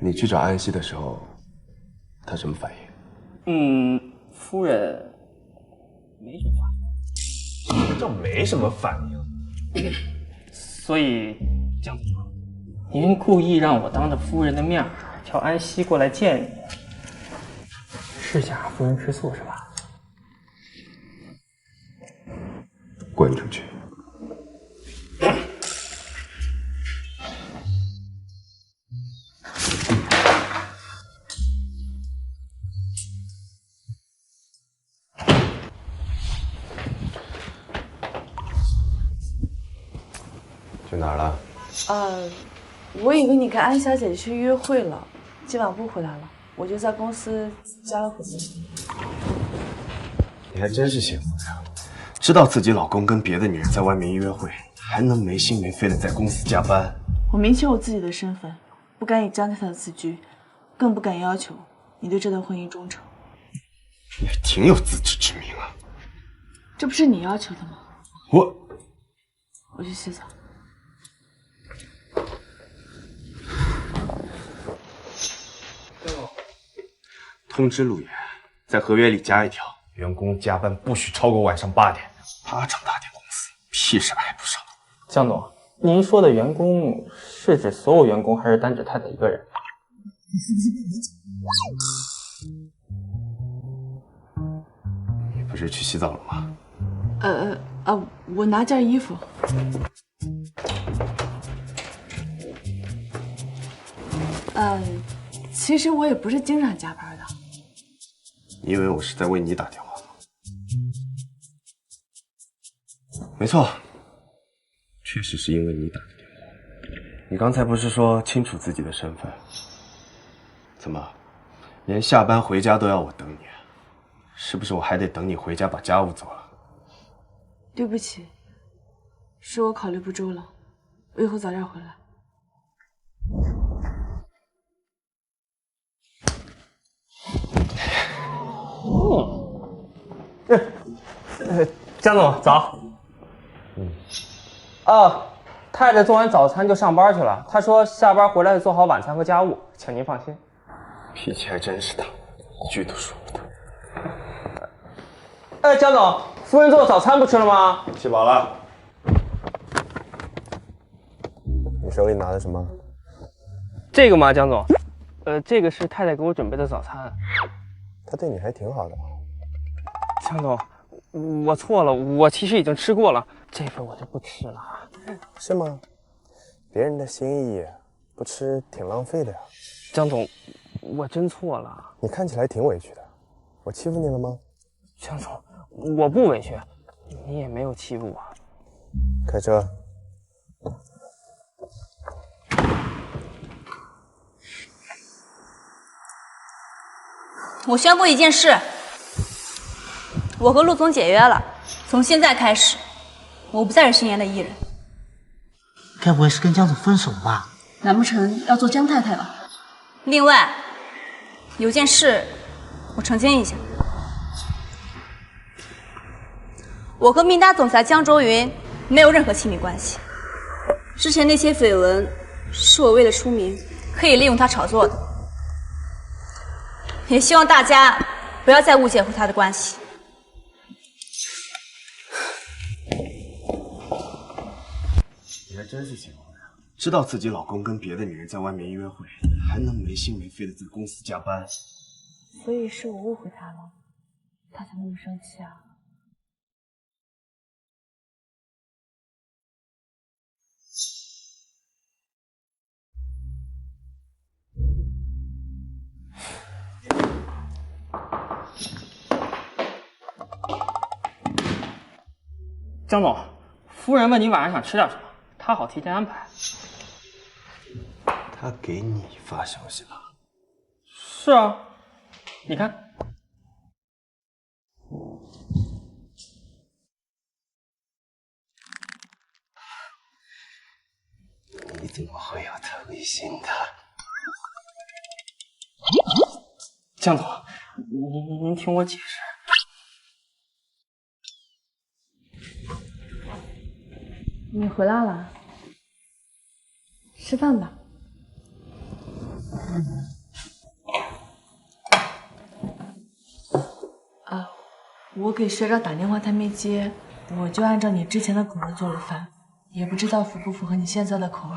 你去找安西的时候，他什么反应？夫人没什么反应。什么叫没什么反应？所以，江总，您故意让我当着夫人的面叫安西过来见你，是想让夫人吃醋是吧？滚出去！去哪儿了？我以为你跟安小姐去约会了，今晚不回来了，我就在公司加了会。你还真是幸福呀，知道自己老公跟别的女人在外面约会，还能没心没肺的在公司加班。我明确我自己的身份，不敢以江太太的自居，更不敢要求你对这段婚姻忠诚。你还挺有自知之明啊！这不是你要求的吗？我去洗澡。通知陆岩，在合约里加一条，员工加班不许超过晚上8点。他长大点公司，屁事挨不上。江总，您说的员工是指所有员工，还是单指太太一个人？你不是去洗澡了吗？我拿件衣服。其实我也不是经常加班的。你以为我是在为你打电话吗？没错，确实是因为你打的电话。你刚才不是说清楚自己的身份？怎么，连下班回家都要我等你？是不是我还得等你回家把家务做了？对不起，是我考虑不周了，我以后早点回来。江总早。太太做完早餐就上班去了。她说下班回来做好晚餐和家务，请您放心。脾气还真是大，一句都说不得。江总，夫人做的早餐不吃了吗？吃饱了。你手里拿的什么？这个吗，江总？这个是太太给我准备的早餐。她对你还挺好的。江总，我错了，我其实已经吃过了，这份我就不吃了。是吗？别人的心意不吃挺浪费的呀。江总，我真错了。你看起来挺委屈的，我欺负你了吗？江总，我不委屈，你也没有欺负我。开车。我宣布一件事，我和陆总解约了，从现在开始，我不再是星爷的艺人。该不会是跟江总分手吧？难不成要做江太太了？另外，有件事我澄清一下，我和明达总裁江卓云没有任何亲密关系。之前那些绯闻是我为了出名，可以利用他炒作的。也希望大家不要再误解和他的关系。你还真是幸福呀，知道自己老公跟别的女人在外面约会，还能没心没肺的在公司加班。所以是我误会他了，他才那么生气啊。江总，夫人问你晚上想吃点什么，她好提前安排。他给你发消息了？是啊，你看。你怎么会有特异性的？江总，您听我解释。你回来了，吃饭吧。我给学长打电话，他没接，我就按照你之前的口味做了饭，也不知道符不符合你现在的口味。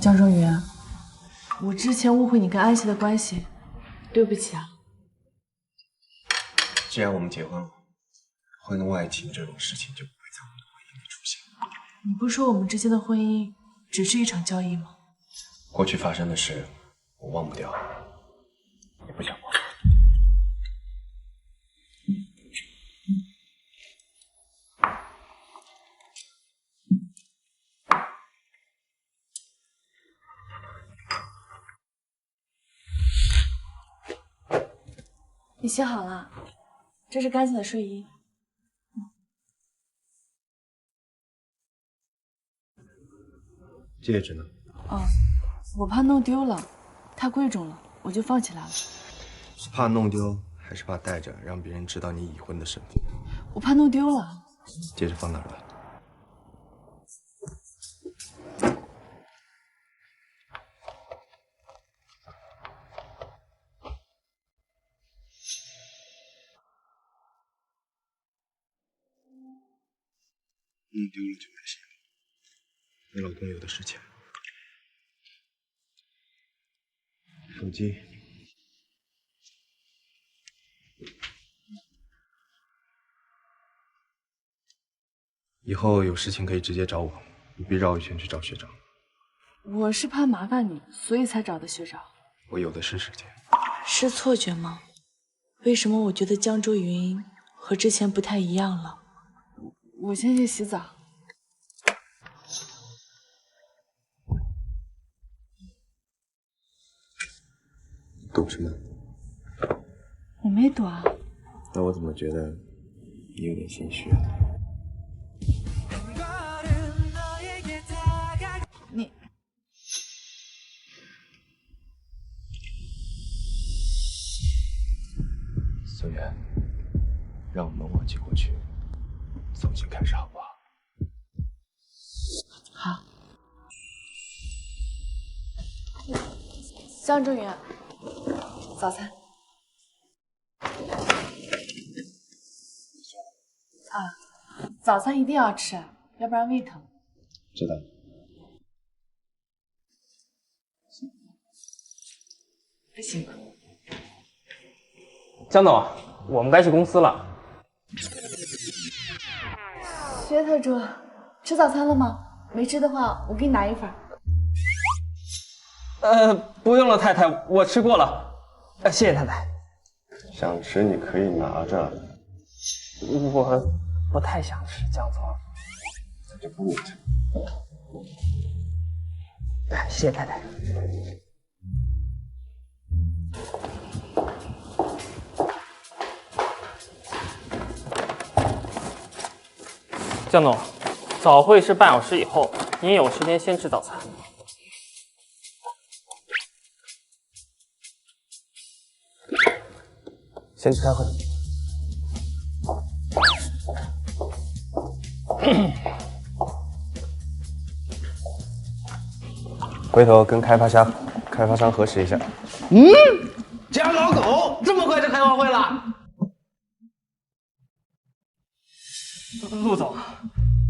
江中云，我之前误会你跟安熙的关系，对不起啊。既然我们结婚了，婚外情这种事情就不会在我们的婚姻里出现。你不说我们之间的婚姻只是一场交易吗？过去发生的事，我忘不掉，也不想忘。你洗好了，这是干净的睡衣。戒指呢？哦，我怕弄丢了，太贵重了，我就放起来了。是怕弄丢，还是怕带着让别人知道你已婚的身份？我怕弄丢了。戒指放哪儿了？弄丢了就没事了。你老公有的是钱。手机。以后有事情可以直接找我，不必绕一圈去找学长。我是怕麻烦你，所以才找的学长。我有的是时间。是错觉吗？为什么我觉得江周云和之前不太一样了？我先去洗澡。躲什么？我没躲啊。那我怎么觉得你有点心虚？你宋源，让我们忘记过去，重新开始，好不好？好。江周云，早餐。早餐一定要吃，要不然胃疼。知道。不行。江总，我们该去公司了。薛特助，吃早餐了吗？没吃的话，我给你拿一份。不用了，太太，我吃过了。谢谢太太。想吃你可以拿着。我不太想吃，江总。那就不吃。谢谢太太。江总，早会是半小时以后，您有时间先吃早餐。先去开会。回头跟开发商核实一下。家老狗这么快就开完会了？陆总，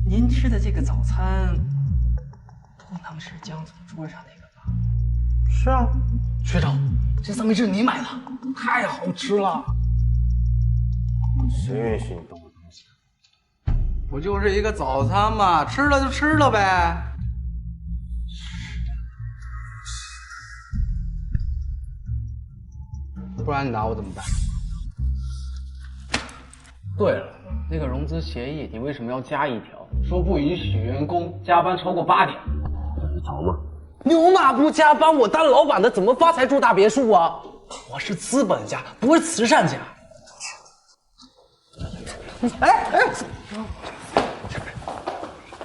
您吃的这个早餐不能是江总桌上那个吧？是啊，学长，这三明治你买的，太好吃了。谁允许你动我东西？不就是一个早餐嘛，吃了就吃了呗。不然你拿我怎么办？对了，那个融资协议你为什么要加一条，说不允许员工加班超过8点？你逃吗？牛马不加班，我当老板的怎么发财住大别墅啊？我是资本家，不是慈善家。哎，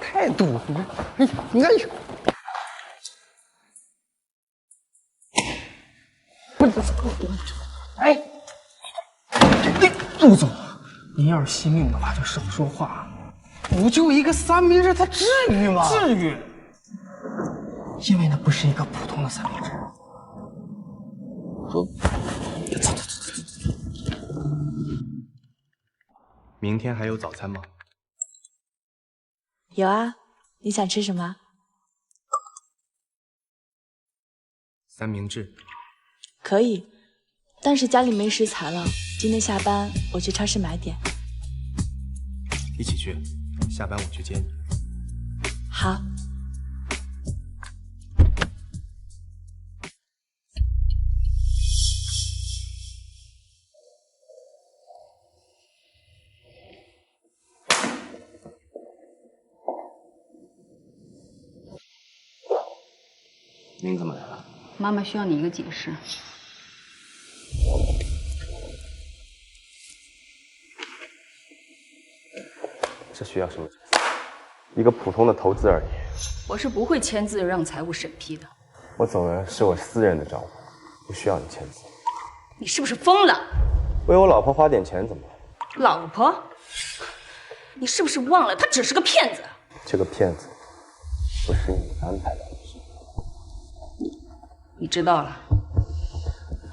态度，你看你。哎，陆总，您要是惜命的话，就少说话。不就一个三明治，它至于吗？至于，因为那不是一个普通的三明治。走。明天还有早餐吗？有啊，你想吃什么？三明治。可以，但是家里没食材了。今天下班我去超市买点。一起去，下班我去接你。好。您怎么来了？妈妈需要你一个解释。这需要什么解释？一个普通的投资而已。我是不会签字让财务审批的。我走的是我私人的账户，不需要你签字。你是不是疯了？为我老婆花点钱怎么了？老婆？你是不是忘了，他只是个骗子？这个骗子不是你安排的。你知道了。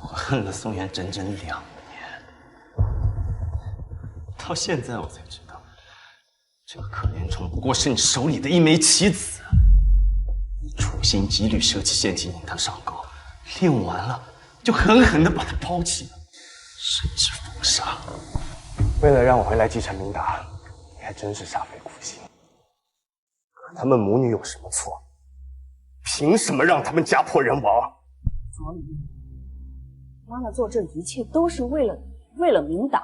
我恨了宋妍整整2年，到现在我才知道，这个可怜虫不过是你手里的一枚棋子。你处心积虑设计陷阱引他上钩，利用完了就狠狠地把他抛弃了，甚至封杀。为了让我回来继承明达，你还真是煞费苦心。可他们母女有什么错？凭什么让他们家破人亡？卓云，妈妈做这一切都是为了明达。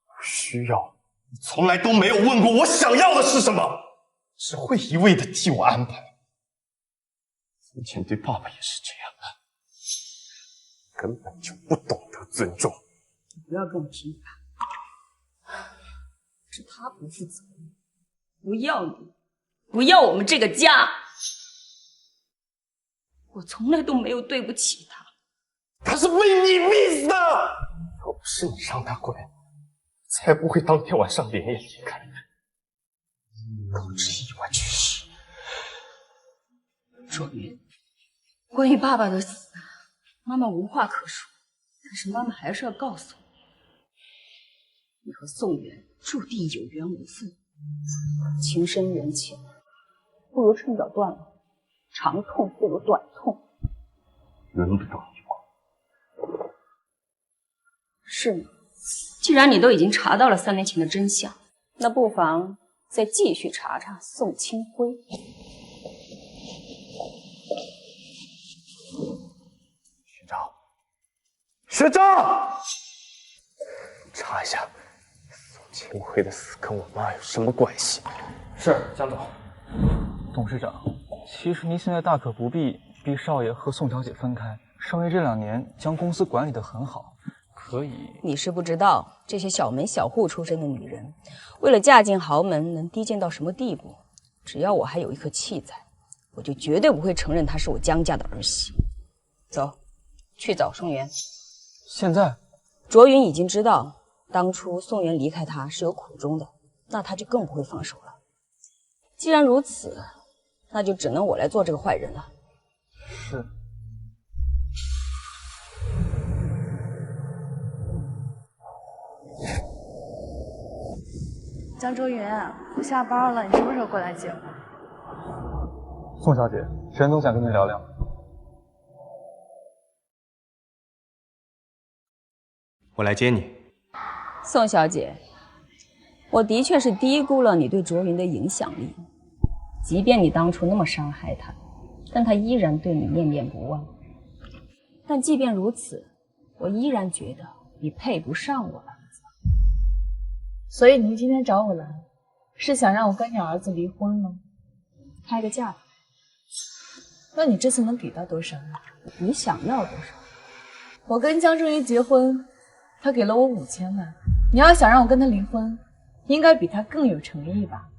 不需要，你从来都没有问过我想要的是什么，只会一味的替我安排。以前对爸爸也是这样的，根本就不懂得尊重。你不要跟我提他，是他不负责任，不要你，不要我们这个家。我从来都没有对不起他，他是被你逼死的。要不是你让他滚，才不会当天晚上连夜离开，导致意外去世。卓云，关于爸爸的死，妈妈无话可说，但是妈妈还是要告诉你，你和宋元注定有缘无分，情深缘浅，不如趁早断了。长痛不如短痛，轮不到你管。是吗？既然你都已经查到了3年前的真相，那不妨再继续查查宋清辉。学长，查一下宋清辉的死跟我妈有什么关系？是，江总。董事长，其实您现在大可不必逼少爷和宋小姐分开。少爷这2年将公司管理得很好，可以。你是不知道，这些小门小户出身的女人，为了嫁进豪门，能低贱到什么地步？只要我还有一颗气在，我就绝对不会承认她是我江家的儿媳。走，去找宋元。现在，卓云已经知道当初宋元离开他是有苦衷的，那他就更不会放手了。既然如此，那就只能我来做这个坏人了。是。江卓云，我下班了，你什么时候过来接我？宋小姐，沈总想跟您聊聊。我来接你。宋小姐，我的确是低估了你对卓云的影响力。即便你当初那么伤害他，但他依然对你念念不忘。但即便如此，我依然觉得你配不上我儿子。所以您今天找我来，是想让我跟你儿子离婚吗？开个价吧。那你这次能给到多少呢？你想要多少？我跟江正宇结婚，他给了我5000万。你要想让我跟他离婚，应该比他更有诚意吧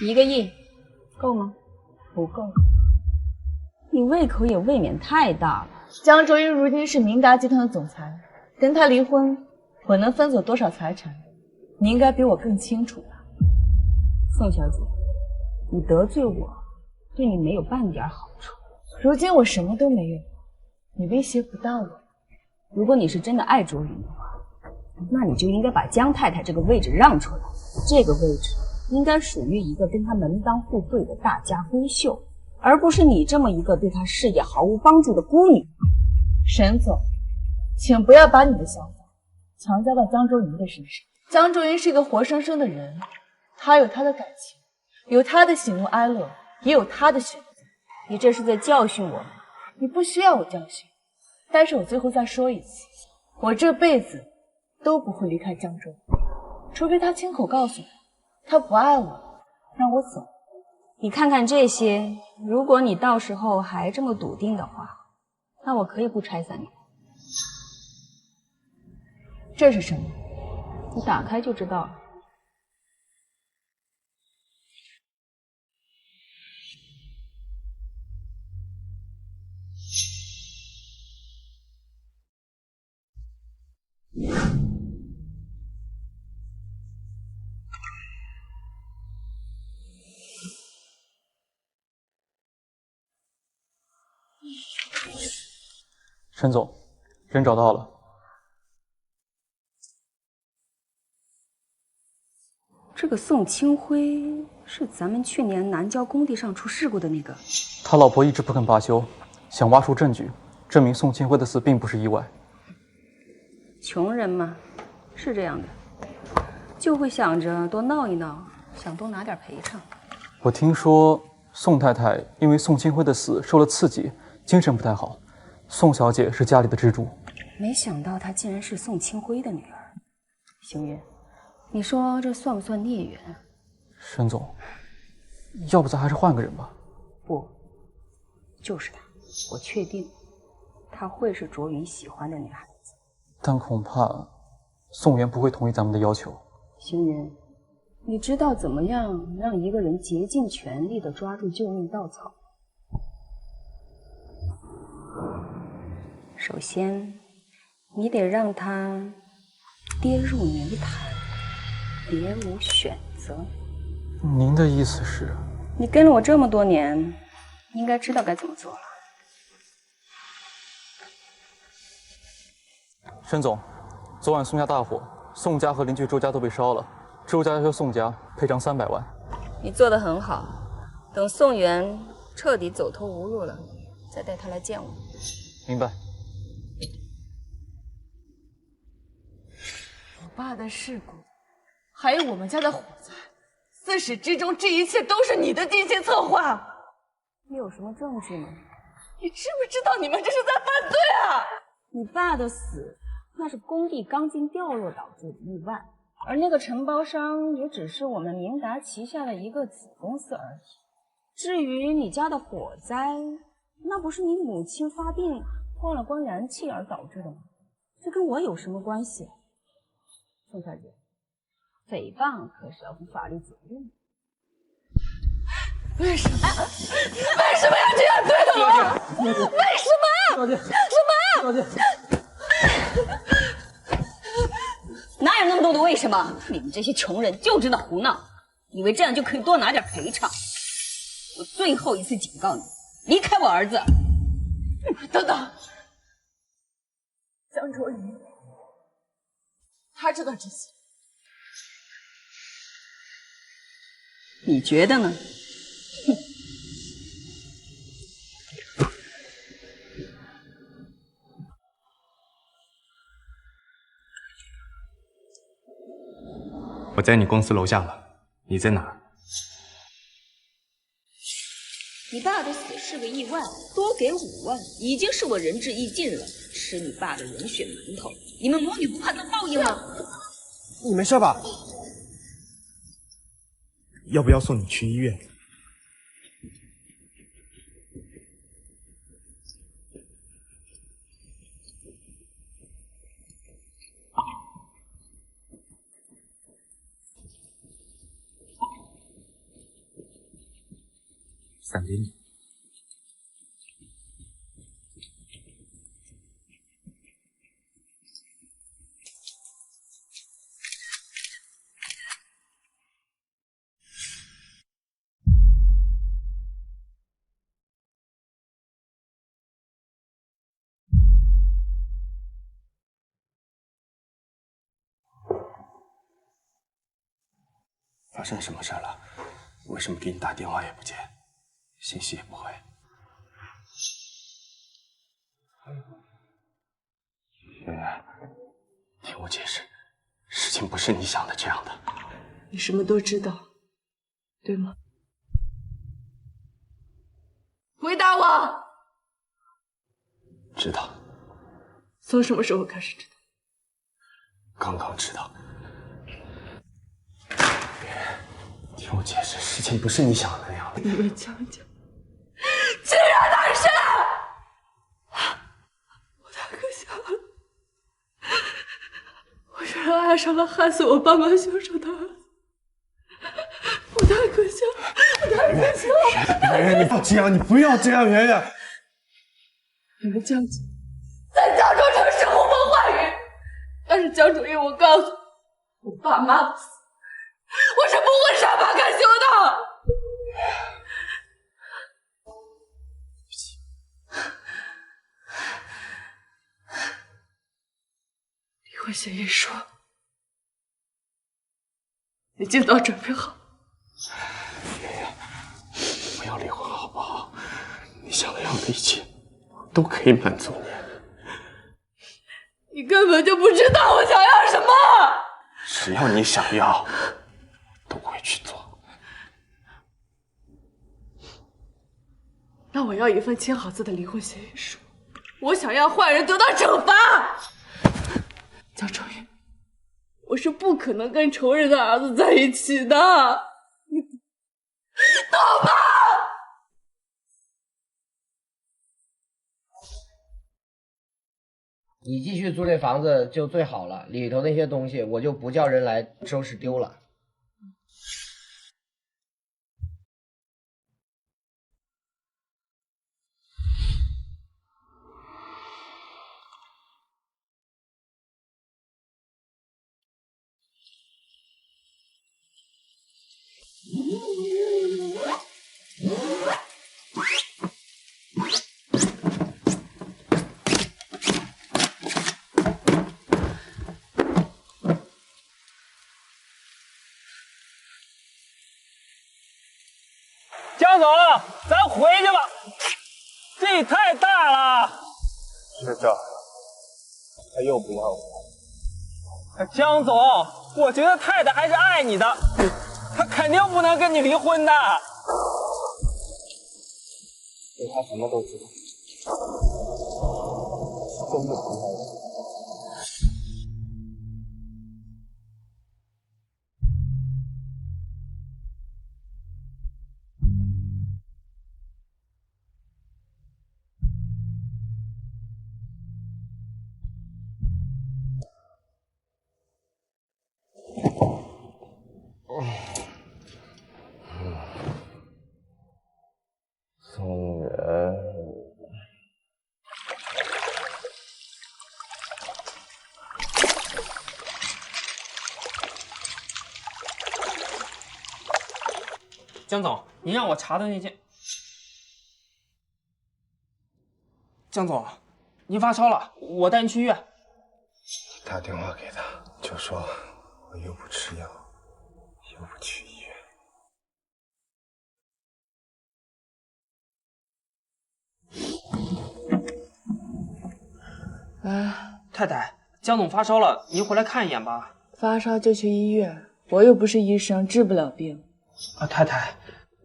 ？1个亿，够吗？不够。你胃口也未免太大了。江卓云如今是明达集团的总裁，跟他离婚，我能分走多少财产，你应该比我更清楚吧？宋小姐，你得罪我，对你没有半点好处。如今我什么都没有，你威胁不到我。如果你是真的爱卓云的话，那你就应该把江太太这个位置让出来。这个位置应该属于一个跟她门当户对的大家闺秀，而不是你这么一个对她事业毫无帮助的孤女。沈总，请不要把你的想法强加到江卓云的身上。江卓云是一个活生生的人，他有他的感情，有他的喜怒哀乐，也有他的选择。你这是在教训我吗？你不需要我教训，但是我最后再说一次，我这辈子都不会离开江卓云，除非他亲口告诉我他不爱我，让我走。你看看这些，如果你到时候还这么笃定的话，那我可以不拆散你。这是什么？你打开就知道了。沈总，人找到了。这个宋清辉是咱们去年南郊工地上出事故的那个。他老婆一直不肯罢休，想挖出证据，证明宋清辉的死并不是意外。穷人嘛，是这样的，就会想着多闹一闹，想多拿点赔偿。我听说宋太太因为宋清辉的死受了刺激，精神不太好。宋小姐是家里的支柱，没想到她竟然是宋清辉的女儿。星云，你说这算不算孽缘？沈总，要不咱还是换个人吧？不，就是她，我确定，她会是卓云喜欢的女孩子。但恐怕宋元不会同意咱们的要求。星云，你知道怎么样让一个人竭尽全力地抓住救命稻草？首先，你得让他跌入泥潭，别无选择。您的意思是？你跟了我这么多年，应该知道该怎么做了。沈总，昨晚宋家大火，宋家和邻居周家都被烧了，周家要求宋家赔偿300万。你做得很好，等宋元彻底走投无路了，再带他来见我。明白。我爸的事故，还有我们家的火灾，自始至终这一切都是你的精心策划。你有什么证据吗？你知不知道你们这是在犯罪啊？你爸的死那是工地钢筋掉落导致的意外，而那个承包商也只是我们明达旗下的一个子公司而已。至于你家的火灾，那不是你母亲发病忘了关燃气而导致的吗？这跟我有什么关系？宋小姐，诽谤可是要负法律责任的。为什么？为什么要这样对我？为什么？小姐，什么？小姐，哪有那么多的为什么？你们这些穷人就知道胡闹，以为这样就可以多拿点赔偿。我最后一次警告你，离开我儿子。等等，江卓云，他知道这些。你觉得呢？我在你公司楼下了，你在哪儿？你爸的死是个意外，多给5万，已经是我仁至义尽了。吃你爸的人血馒头，你们母女不怕遭报应吗？你没事吧？要不要送你去医院？3点。发生什么事了？为什么给你打电话也不接，信息也不回？圆圆，听我解释，事情不是你想的这样的。你什么都知道，对吗？回答我。知道。从什么时候开始知道？刚刚知道。听我解释，事情不是你想的那样的。你们江家竟然单身！我太可笑了！我居然爱上了害死我爸妈凶手的儿子！我太可笑了！我太可笑了！圆圆，你不这样，你不要这样，圆圆。你们江家在江州城是呼风唤雨，但是江主任，我告诉你，我爸妈的死，我是不会善罢甘休的。离婚协议书已经都准备好。圆圆，不要离婚好不好？你想要的一切都可以满足你。你根本就不知道我想要什么。只要你想要，都会去做。那我要一份签好字的离婚协议书。我想要坏人得到惩罚。江愁云，我是不可能跟仇人的儿子在一起的，你懂吗？你继续租这房子就最好了，里头那些东西我就不叫人来收拾丢了。江总，咱回去吧，这也太大了。是这，他又不要我。江总，我觉得太太还是爱你的，她肯定不能跟你离婚的。对他什么都知道，真的不爱我。宋元，江总，您让我查的那件……江总，您发烧了，我带您去医院。打电话给他，就说我又不吃药，又不去医院。哎，太太，江总发烧了，您回来看一眼吧。发烧就去医院，我又不是医生，治不了病。太太，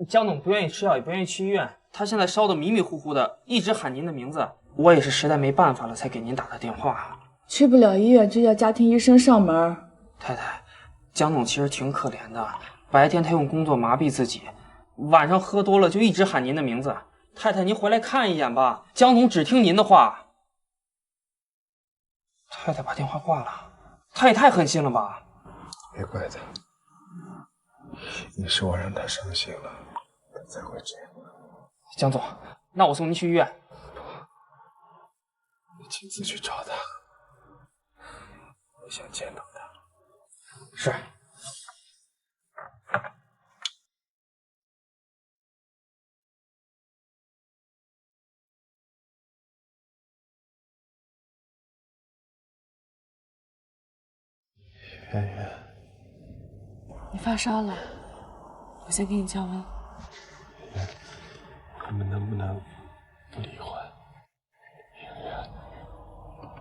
江总不愿意吃药，也不愿意去医院，他现在烧得迷迷糊糊的，一直喊您的名字，我也是实在没办法了，才给您打的电话。去不了医院就叫家庭医生上门。太太，江总其实挺可怜的，白天他用工作麻痹自己，晚上喝多了就一直喊您的名字。太太，您回来看一眼吧，江总只听您的话。太太把电话挂了，他也太狠心了吧！别怪他，也是我让他伤心了，他才会这样。江总，那我送您去医院。你亲自去找他，我想见到他。是。圆圆，你发烧了，我先给你降温。我们能不能不离婚？圆圆，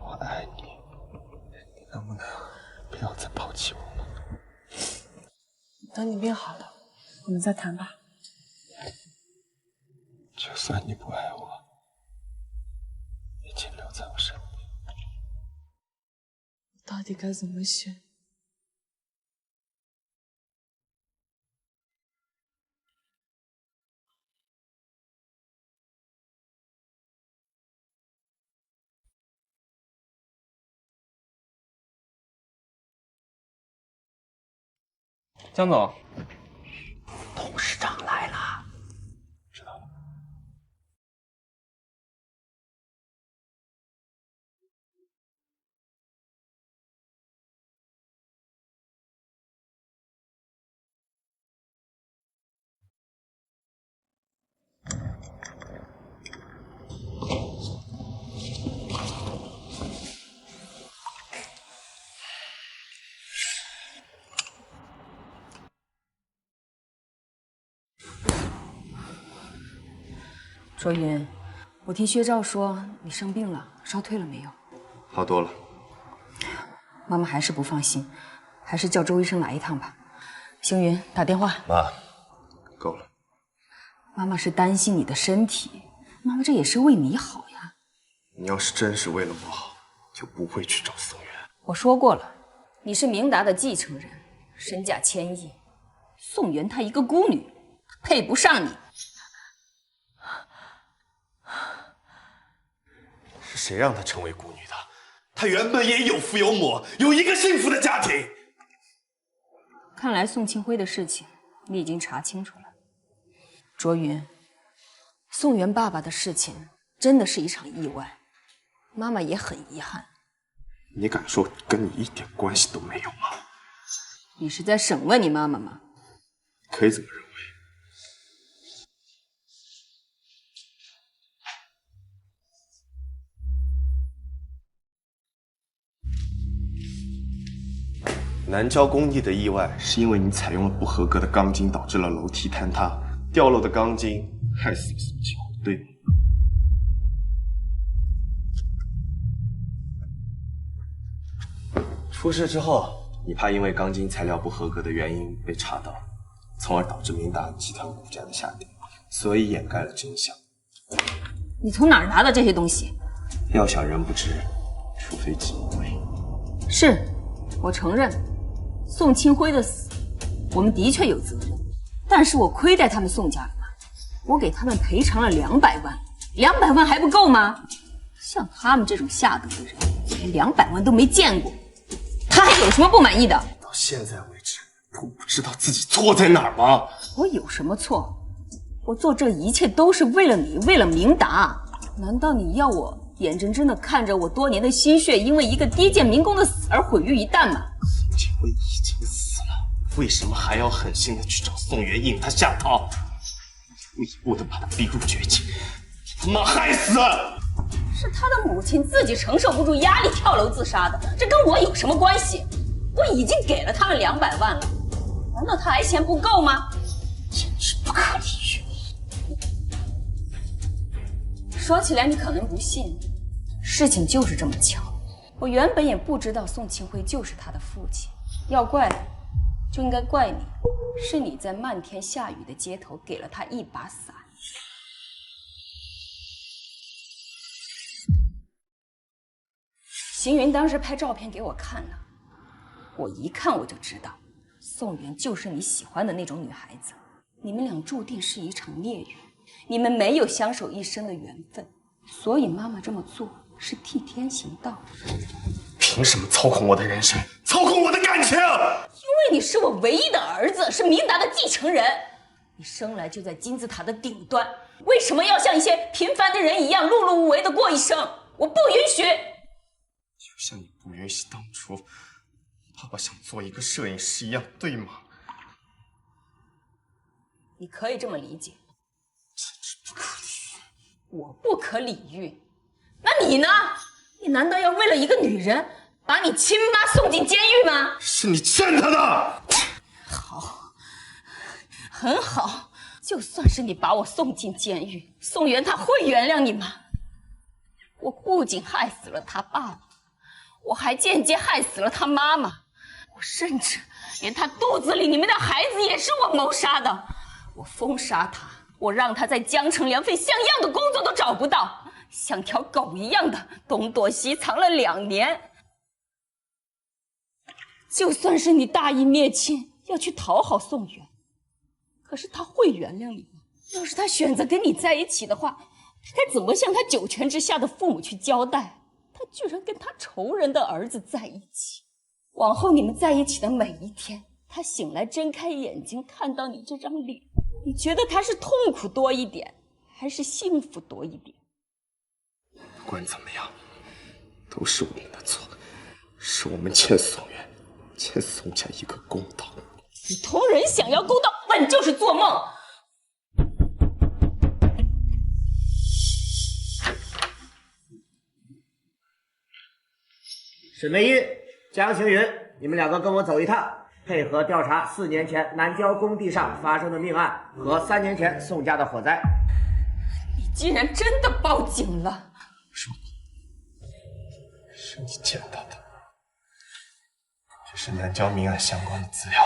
我爱你，你能不能不要再抛弃我了？等你病好了，我们再谈吧。就算你不爱我，也请留在我身边。到底该怎么选？江总，董事长来了。知道了。卓云，我听薛兆说你生病了，烧退了没有？好多了。妈妈还是不放心，还是叫周医生来一趟吧。星云，打电话。妈，够了。妈妈是担心你的身体，妈妈这也是为你好呀。你要是真是为了我好，就不会去找宋元。我说过了，你是明达的继承人，身价1000亿。宋元她一个孤女，配不上你。是谁让她成为孤女的？她原本也有父有母，有一个幸福的家庭。看来宋庆辉的事情你已经查清楚了。卓云，宋元爸爸的事情真的是一场意外，妈妈也很遗憾。你敢说跟你一点关系都没有吗？你是在审问你妈妈吗？可以这么认为。南郊工地的意外是因为你采用了不合格的钢筋，导致了楼梯坍塌，掉落的钢筋害死了宋庆辉，对吗？出事之后，你怕因为钢筋材料不合格的原因被查到，从而导致明达集团股价的下跌，所以掩盖了真相。你从哪儿拿的这些东西？要想人不知，除非己莫为。是，我承认。宋庆辉的死，我们的确有责任，但是我亏待他们宋家了吗？我给他们赔偿了200万，200万还不够吗？像他们这种下等的人，连200万都没见过，他还有什么不满意的？到现在为止，都不知道自己错在哪儿吗？我有什么错？我做这一切都是为了你，为了明达。难道你要我眼睁睁地看着我多年的心血因为一个低贱民工的死而毁于一旦吗？宋庆辉已经死了，为什么还要狠心的去找宋元引他下套？一步一步的把他逼入绝境，他妈害死！是他的母亲自己承受不住压力跳楼自杀的，这跟我有什么关系？我已经给了他们200万了，难道他还嫌不够吗？简直不可理喻！说起来你可能不信，事情就是这么巧。我原本也不知道宋庆辉就是他的父亲，要怪就应该怪你，是你在漫天下雨的街头给了他一把伞。邢云当时拍照片给我看了，我一看我就知道，宋元就是你喜欢的那种女孩子，你们俩注定是一场孽缘，你们没有相守一生的缘分，所以妈妈这么做是替天行道。凭什么操控我的人生，操控我的感情？因为你是我唯一的儿子，是明达的继承人。你生来就在金字塔的顶端，为什么要像一些平凡的人一样碌碌无为的过一生？我不允许。就像你不允许当初爸爸想做一个摄影师一样，对吗？你可以这么理解。简直不可理喻。我不可理喻，那你呢？你难道要为了一个女人把你亲妈送进监狱吗？是你欠他的。很好，就算是你把我送进监狱，宋元他会原谅你吗？我不仅害死了他爸爸，我还间接害死了他妈妈，我甚至连他肚子里你们的孩子也是我谋杀的。我封杀他，我让他在江城连份像样的工作都找不到，像条狗一样的东躲西藏了2年。就算是你大义灭亲，要去讨好宋元，可是他会原谅你吗？要是他选择跟你在一起的话，他该怎么向他9泉之下的父母去交代？他居然跟他仇人的儿子在一起，往后你们在一起的每一天，他醒来睁开眼睛看到你这张脸，你觉得他是痛苦多一点，还是幸福多一点？不管怎么样，都是我们的错，是我们欠宋元、欠宋家一个公道。你同人想要公道，本就是做梦。沈梅英、江行云，你们2个跟我走一趟，配合调查4年前南郊工地上发生的命案和3年前宋家的火灾。你竟然真的报警了！是你捡到的，这是南郊命案相关的资料。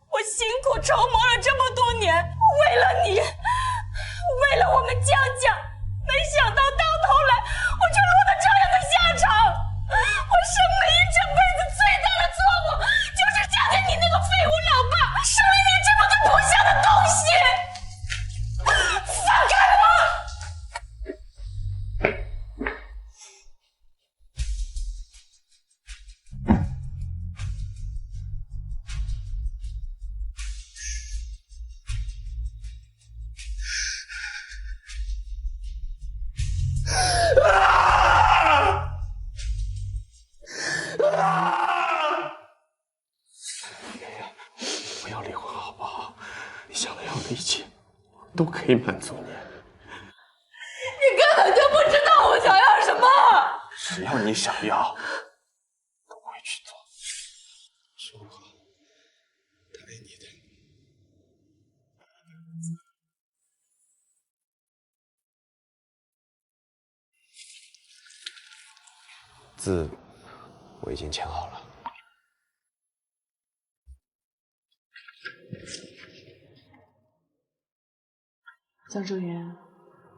我辛苦筹谋了这么多年，为了你，为了我们江家，没想到到头来我却落得这样的下场。我沈梅英这辈子最大的错误，就是嫁给你那个废物老爸，生了你这么个不孝的东西。放开我！不要离婚好不好？你想要的一切都可以满足你。你根本就不知道我想要什么。只要你想要，都会去做。说好，答应你的。字我已经签好了。江周云，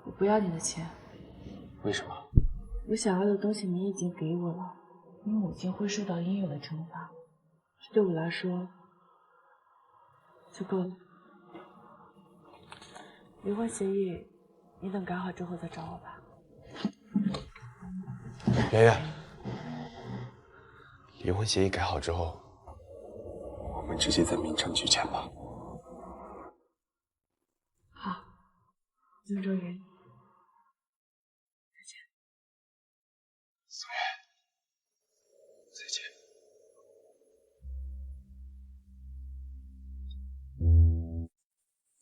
我不要你的钱。为什么？我想要的东西你已经给我了，你母亲会受到应有的惩罚，这对我来说就够了。离婚协议，你等改好之后再找我吧。圆圆，离婚协议改好之后，我们直接在明城举签吧。好，江周云，再见。宋元，再见。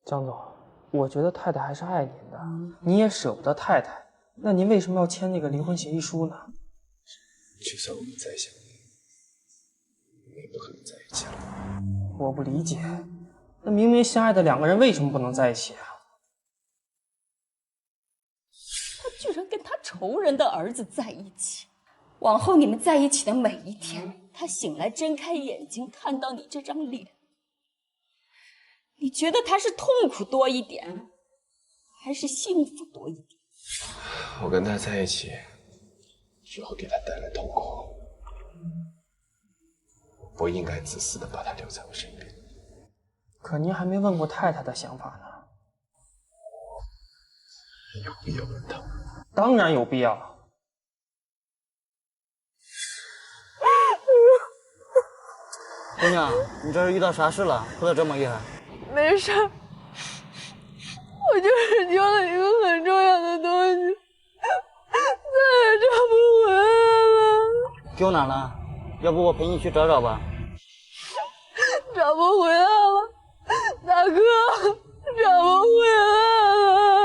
江总，我觉得太太还是爱您的，你也舍不得太太，那您为什么要签那个离婚协议书呢？就算我们再想，也不可能在一起了。我不理解，那明明相爱的2个人为什么不能在一起啊？他居然跟他仇人的儿子在一起，往后你们在一起的每一天，他醒来睁开眼睛看到你这张脸，你觉得他是痛苦多一点，还是幸福多一点？我跟他在一起，只会给他带来痛苦。我不应该自私的把他留在我身边。可您还没问过太太的想法呢。有必要问他？当然有必要。姑娘，你这是遇到啥事了？哭得这么厉害？没事，我就是丢了一个很重要的东西，再也找不回来了。丢哪了？要不我陪你去找找吧。找不回来了，大哥，找不回来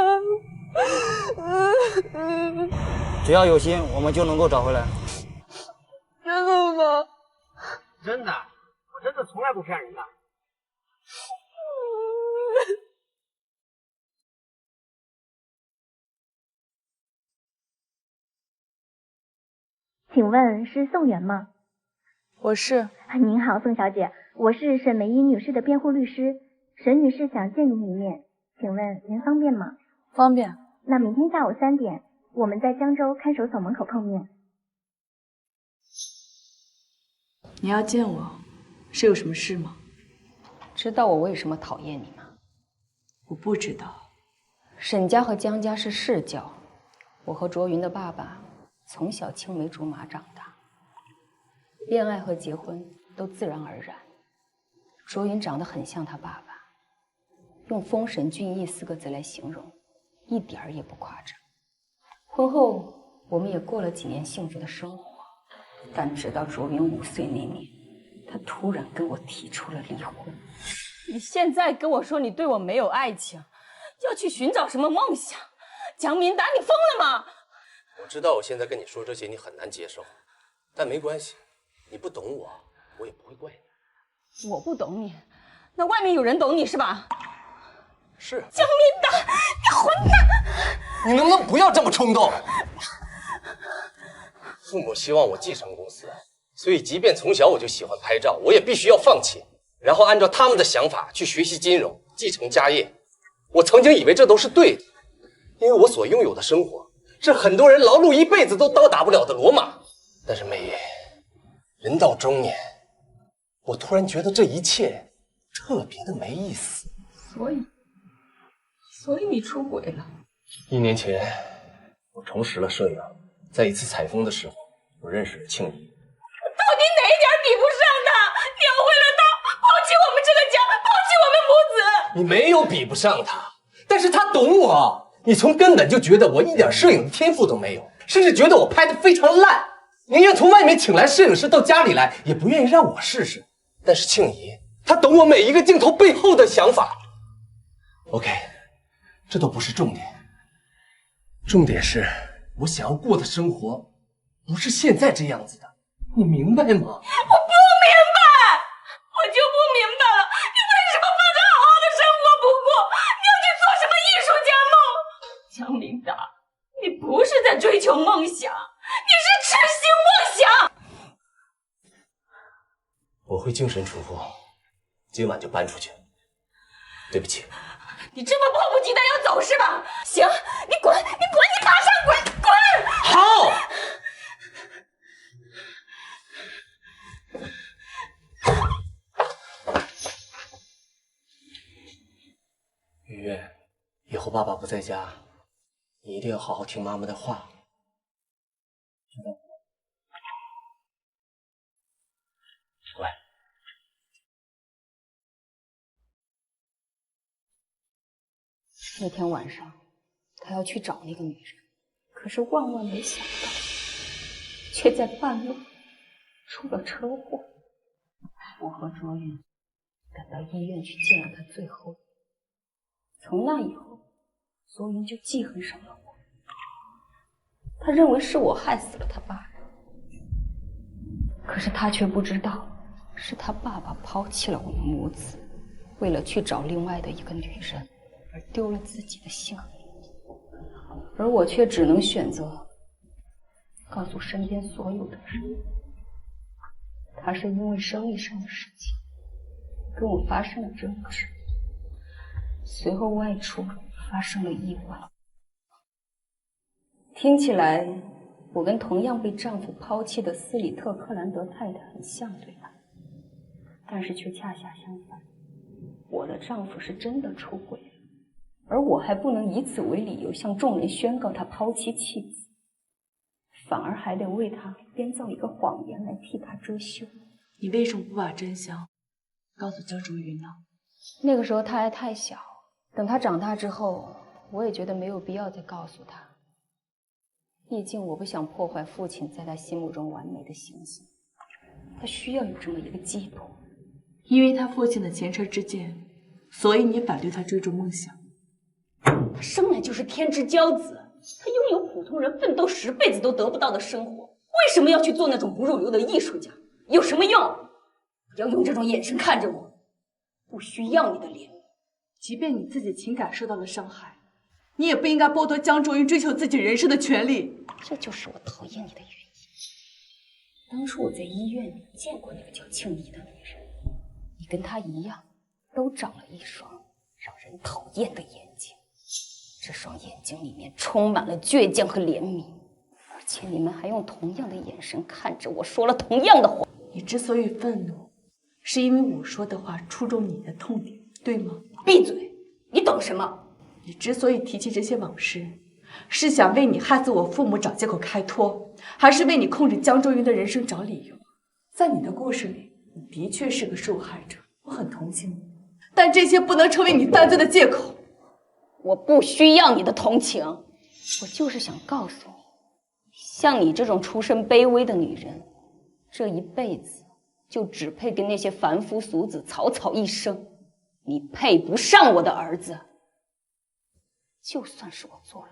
了。只要有心，我们就能够找回来。真的吗？真的，我真的从来不骗人的。请问是宋元吗？我是。您好，宋小姐，我是沈梅英女士的辩护律师，沈女士想见您一面，请问您方便吗？方便。那明天下午3点，我们在江州看守所门口碰面。你要见我，是有什么事吗？知道我为什么讨厌你吗？我不知道。沈家和江家是世交，我和卓云的爸爸从小青梅竹马长大，恋爱和结婚都自然而然。卓云长得很像他爸爸，用丰神俊逸4个字来形容，一点儿也不夸张。婚后我们也过了几年幸福的生活，但直到卓云5岁那年，他突然跟我提出了离婚。你现在跟我说你对我没有爱情，要去寻找什么梦想？江明达，你疯了吗？我知道我现在跟你说这些你很难接受，但没关系，你不懂我，我也不会怪你。我不懂你，那外面有人懂你是吧？是。江明达，你混蛋！你能不能不要这么冲动？父母希望我继承公司，所以即便从小我就喜欢拍照，我也必须要放弃，然后按照他们的想法去学习金融，继承家业。我曾经以为这都是对的，因为我所拥有的生活是很多人劳碌一辈子都到达不了的罗马。但是梅雨，人到中年，我突然觉得这一切特别的没意思。所以你出轨了？1年前，我重拾了摄影，在一次采风的时候，我认识了庆怡。到底哪一点比不上他？你要为了他抛弃我们这个家，抛弃我们母子？你没有比不上他，但是他懂我。你从根本就觉得我一点摄影的天赋都没有，甚至觉得我拍的非常烂，宁愿从外面请来摄影师到家里来，也不愿意让我试试。但是庆怡，她懂我每一个镜头背后的想法。OK， 这都不是重点，重点是我想要过的生活不是现在这样子的，你明白吗？我不明白，我就不明白了，你为什么放着好好的生活不过，你要去做什么艺术家梦？江明达，你不是在追求梦想，你是痴心妄想。我会精神出户，今晚就搬出去。对不起。你这么迫不及待要走是吧？行，你滚，你马上滚，滚！好。雨月，以后爸爸不在家，你一定要好好听妈妈的话，知道吗？乖。那天晚上，他要去找那个女人，可是万万没想到，却在半路出了车祸。我和卓云赶到医院去见了他最后一面。从那以后，卓云就记恨上了我。他认为是我害死了他爸，可是他却不知道，是他爸爸抛弃了我们母子，为了去找另外的一个女人，而丢了自己的性命。而我却只能选择告诉身边所有的人，他是因为生意上的事情跟我发生了争执，随后外出发生了意外。听起来我跟同样被丈夫抛弃的斯里特克兰德太太很像，对吧？但是却恰恰相反，我的丈夫是真的出轨了，而我还不能以此为理由向众人宣告他抛妻弃子，反而还得为他编造一个谎言来替他遮羞。你为什么不把真相告诉江卓云呢？那个时候他还太小，等他长大之后，我也觉得没有必要再告诉他。毕竟我不想破坏父亲在他心目中完美的形象，他需要有这么一个寄托。因为他父亲的前车之鉴，所以你反对他追逐梦想。他生来就是天之骄子，他拥有普通人奋斗10辈子都得不到的生活，为什么要去做那种不入流的艺术家？有什么用？不要用这种眼神看着我，不需要你的怜悯。即便你自己情感受到了伤害，你也不应该剥夺江卓云追求自己人生的权利。这就是我讨厌你的原因。当初我在医院里见过那个叫庆怡的女人，你跟她一样，都长了一双让人讨厌的眼睛。这双眼睛里面充满了倔强和怜悯，而且你们还用同样的眼神看着我，说了同样的话。你之所以愤怒，是因为我说的话触中你的痛点，对吗？闭嘴！你懂什么？你之所以提起这些往事，是想为你害死我父母找借口开脱，还是为你控制江卓云的人生找理由？在你的故事里，你的确是个受害者，我很同情你，但这些不能成为你犯罪的借口。我不需要你的同情，我就是想告诉你，像你这种出身卑微的女人，这一辈子就只配跟那些凡夫俗子草草一生，你配不上我的儿子。就算是我坐牢，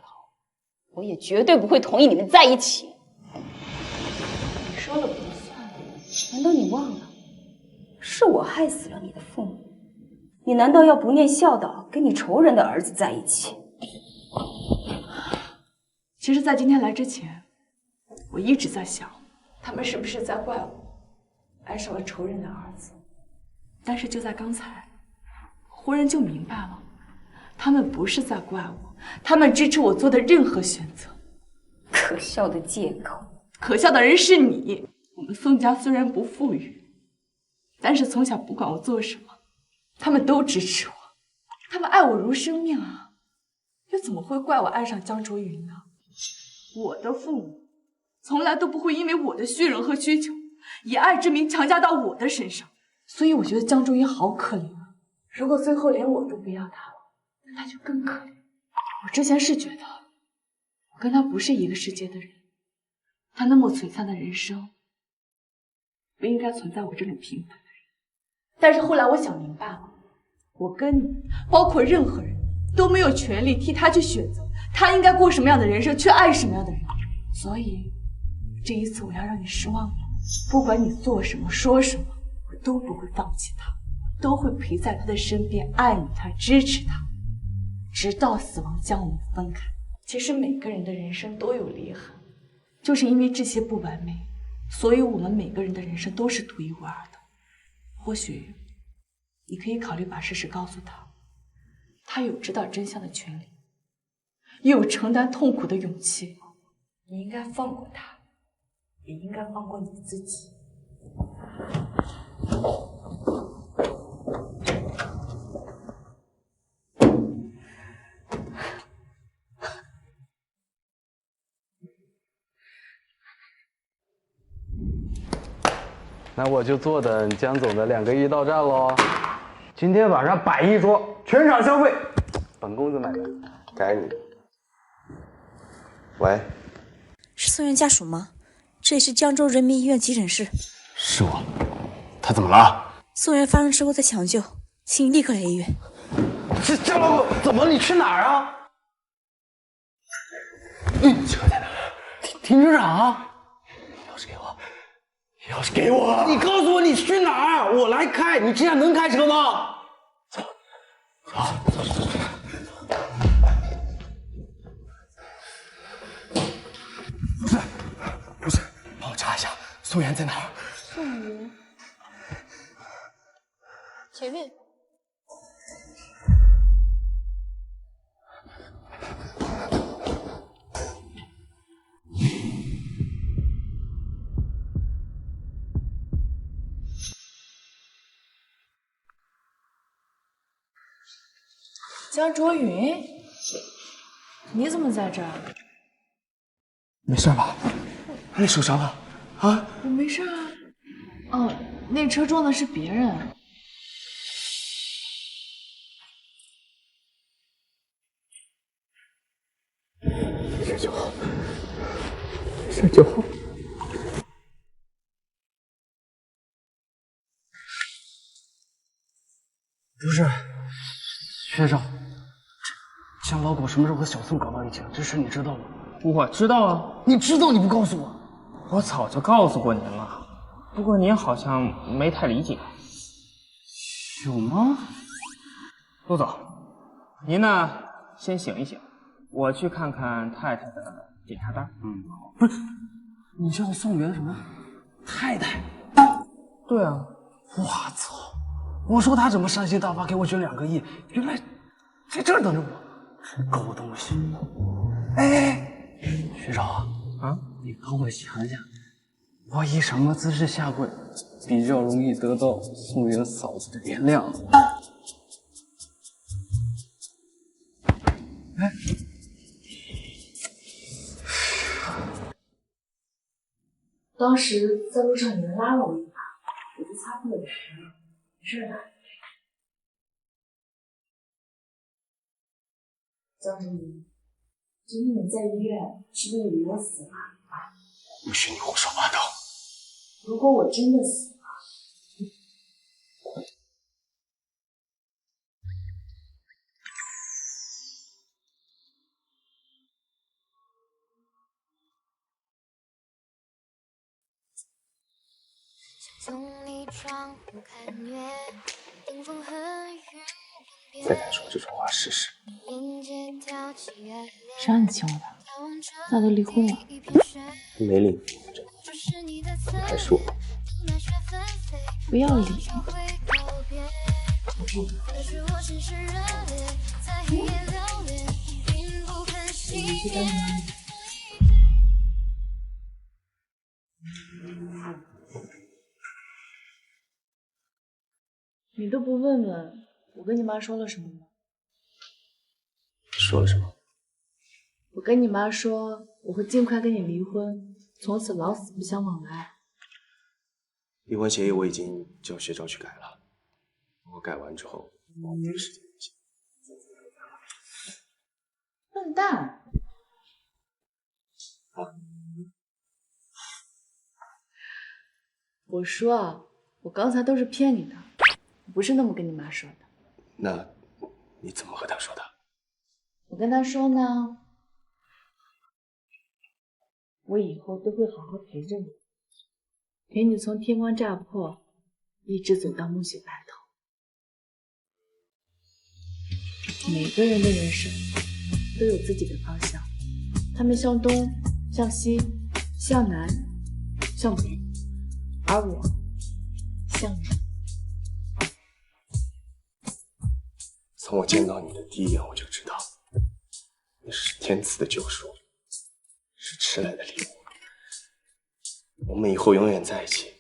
我也绝对不会同意你们在一起。你说了不算，难道你忘了，是我害死了你的父母？你难道要不念孝道，跟你仇人的儿子在一起？其实，在今天来之前，我一直在想，他们是不是在怪我爱上了仇人的儿子？但是就在刚才，忽然就明白了，他们不是在怪我，他们支持我做的任何选择。可笑的借口！可笑的人是你。我们宋家虽然不富裕，但是从小不管我做什么，他们都支持我，他们爱我如生命啊，又怎么会怪我爱上江卓云呢？我的父母从来都不会因为我的虚荣和需求，以爱之名强加到我的身上，所以我觉得江卓云好可怜啊。如果最后连我都不要他了，那他就更可怜。我之前是觉得我跟他不是一个世界的人，他那么璀璨的人生不应该存在我这种平凡的人。但是后来我想明白了，我跟你，包括任何人都没有权利替他去选择他应该过什么样的人生，去爱什么样的人。所以这一次我要让你失望了，不管你做什么说什么，我都不会放弃他，我都会陪在他的身边，爱你他，支持他，直到死亡将我们分开。其实每个人的人生都有裂痕，就是因为这些不完美，所以我们每个人的人生都是独一无二的。或许你可以考虑把事实告诉他，他有知道真相的权利，也有承担痛苦的勇气。你应该放过他，也应该放过你自己。那我就坐等江总的2个亿到账喽。今天晚上摆一桌，全场消费，本公子买单。该你。喂，是宋元家属吗？这里是江州人民医院急诊室。是我。他怎么了？宋元发生车祸在抢救，请你立刻来医院。江老板，怎么？你去哪儿啊？车在哪？停车场。钥匙给我。钥匙给我！你告诉我你去哪儿，我来开。你这样能开车吗？走。不是，帮我查一下宋元在哪儿。宋元，前面。江卓云，你怎么在这儿？没事吧？你受伤了啊？我没事啊。哦，那车撞的是别人。没事就好，没事就好。不是，学长，江老狗什么时候和小宋搞到一起了？这事你知道吗？我知道啊。你知道你不告诉我？我早就告诉过您了，不过您好像没太理解。有吗？陆总，您呢先醒一醒，我去看看太太的检查单。不是，你叫宋元什么？太太？对啊。我操！我说他怎么3星大发给我捐2个亿，原来在这儿等着我，狗东西！哎，学长啊，你帮我想想，我以什么姿势下跪比较容易得到宋元嫂子的原谅？哎，当时在路上有人拉了我一把，我就擦破了脸，没事的。江哲宇，今天你在医院是为了我死了？不许你胡说八道！如果我真的死了，太太说这种话试试。谁让你请我的？咱俩都离婚了。没领证，还是我。不要理。你都不问问我跟你妈说了什么吗？说了什么？我跟你妈说我会尽快跟你离婚，从此老死不相往来。离婚协议我已经叫学长去改了，我改完之后，我没时间写。笨蛋！我说啊，我刚才都是骗你的，不是那么跟你妈说的。那你怎么和他说的？我跟她说呢，我以后都会好好陪着你，陪你从天光乍破一直走到暮雪白头。每个人的人生都有自己的方向，他们向东，向西，向南，向北，而我向你。从我见到你的第一眼，我就知道，你是天赐的救赎，是迟来的礼物。我们以后永远在一起，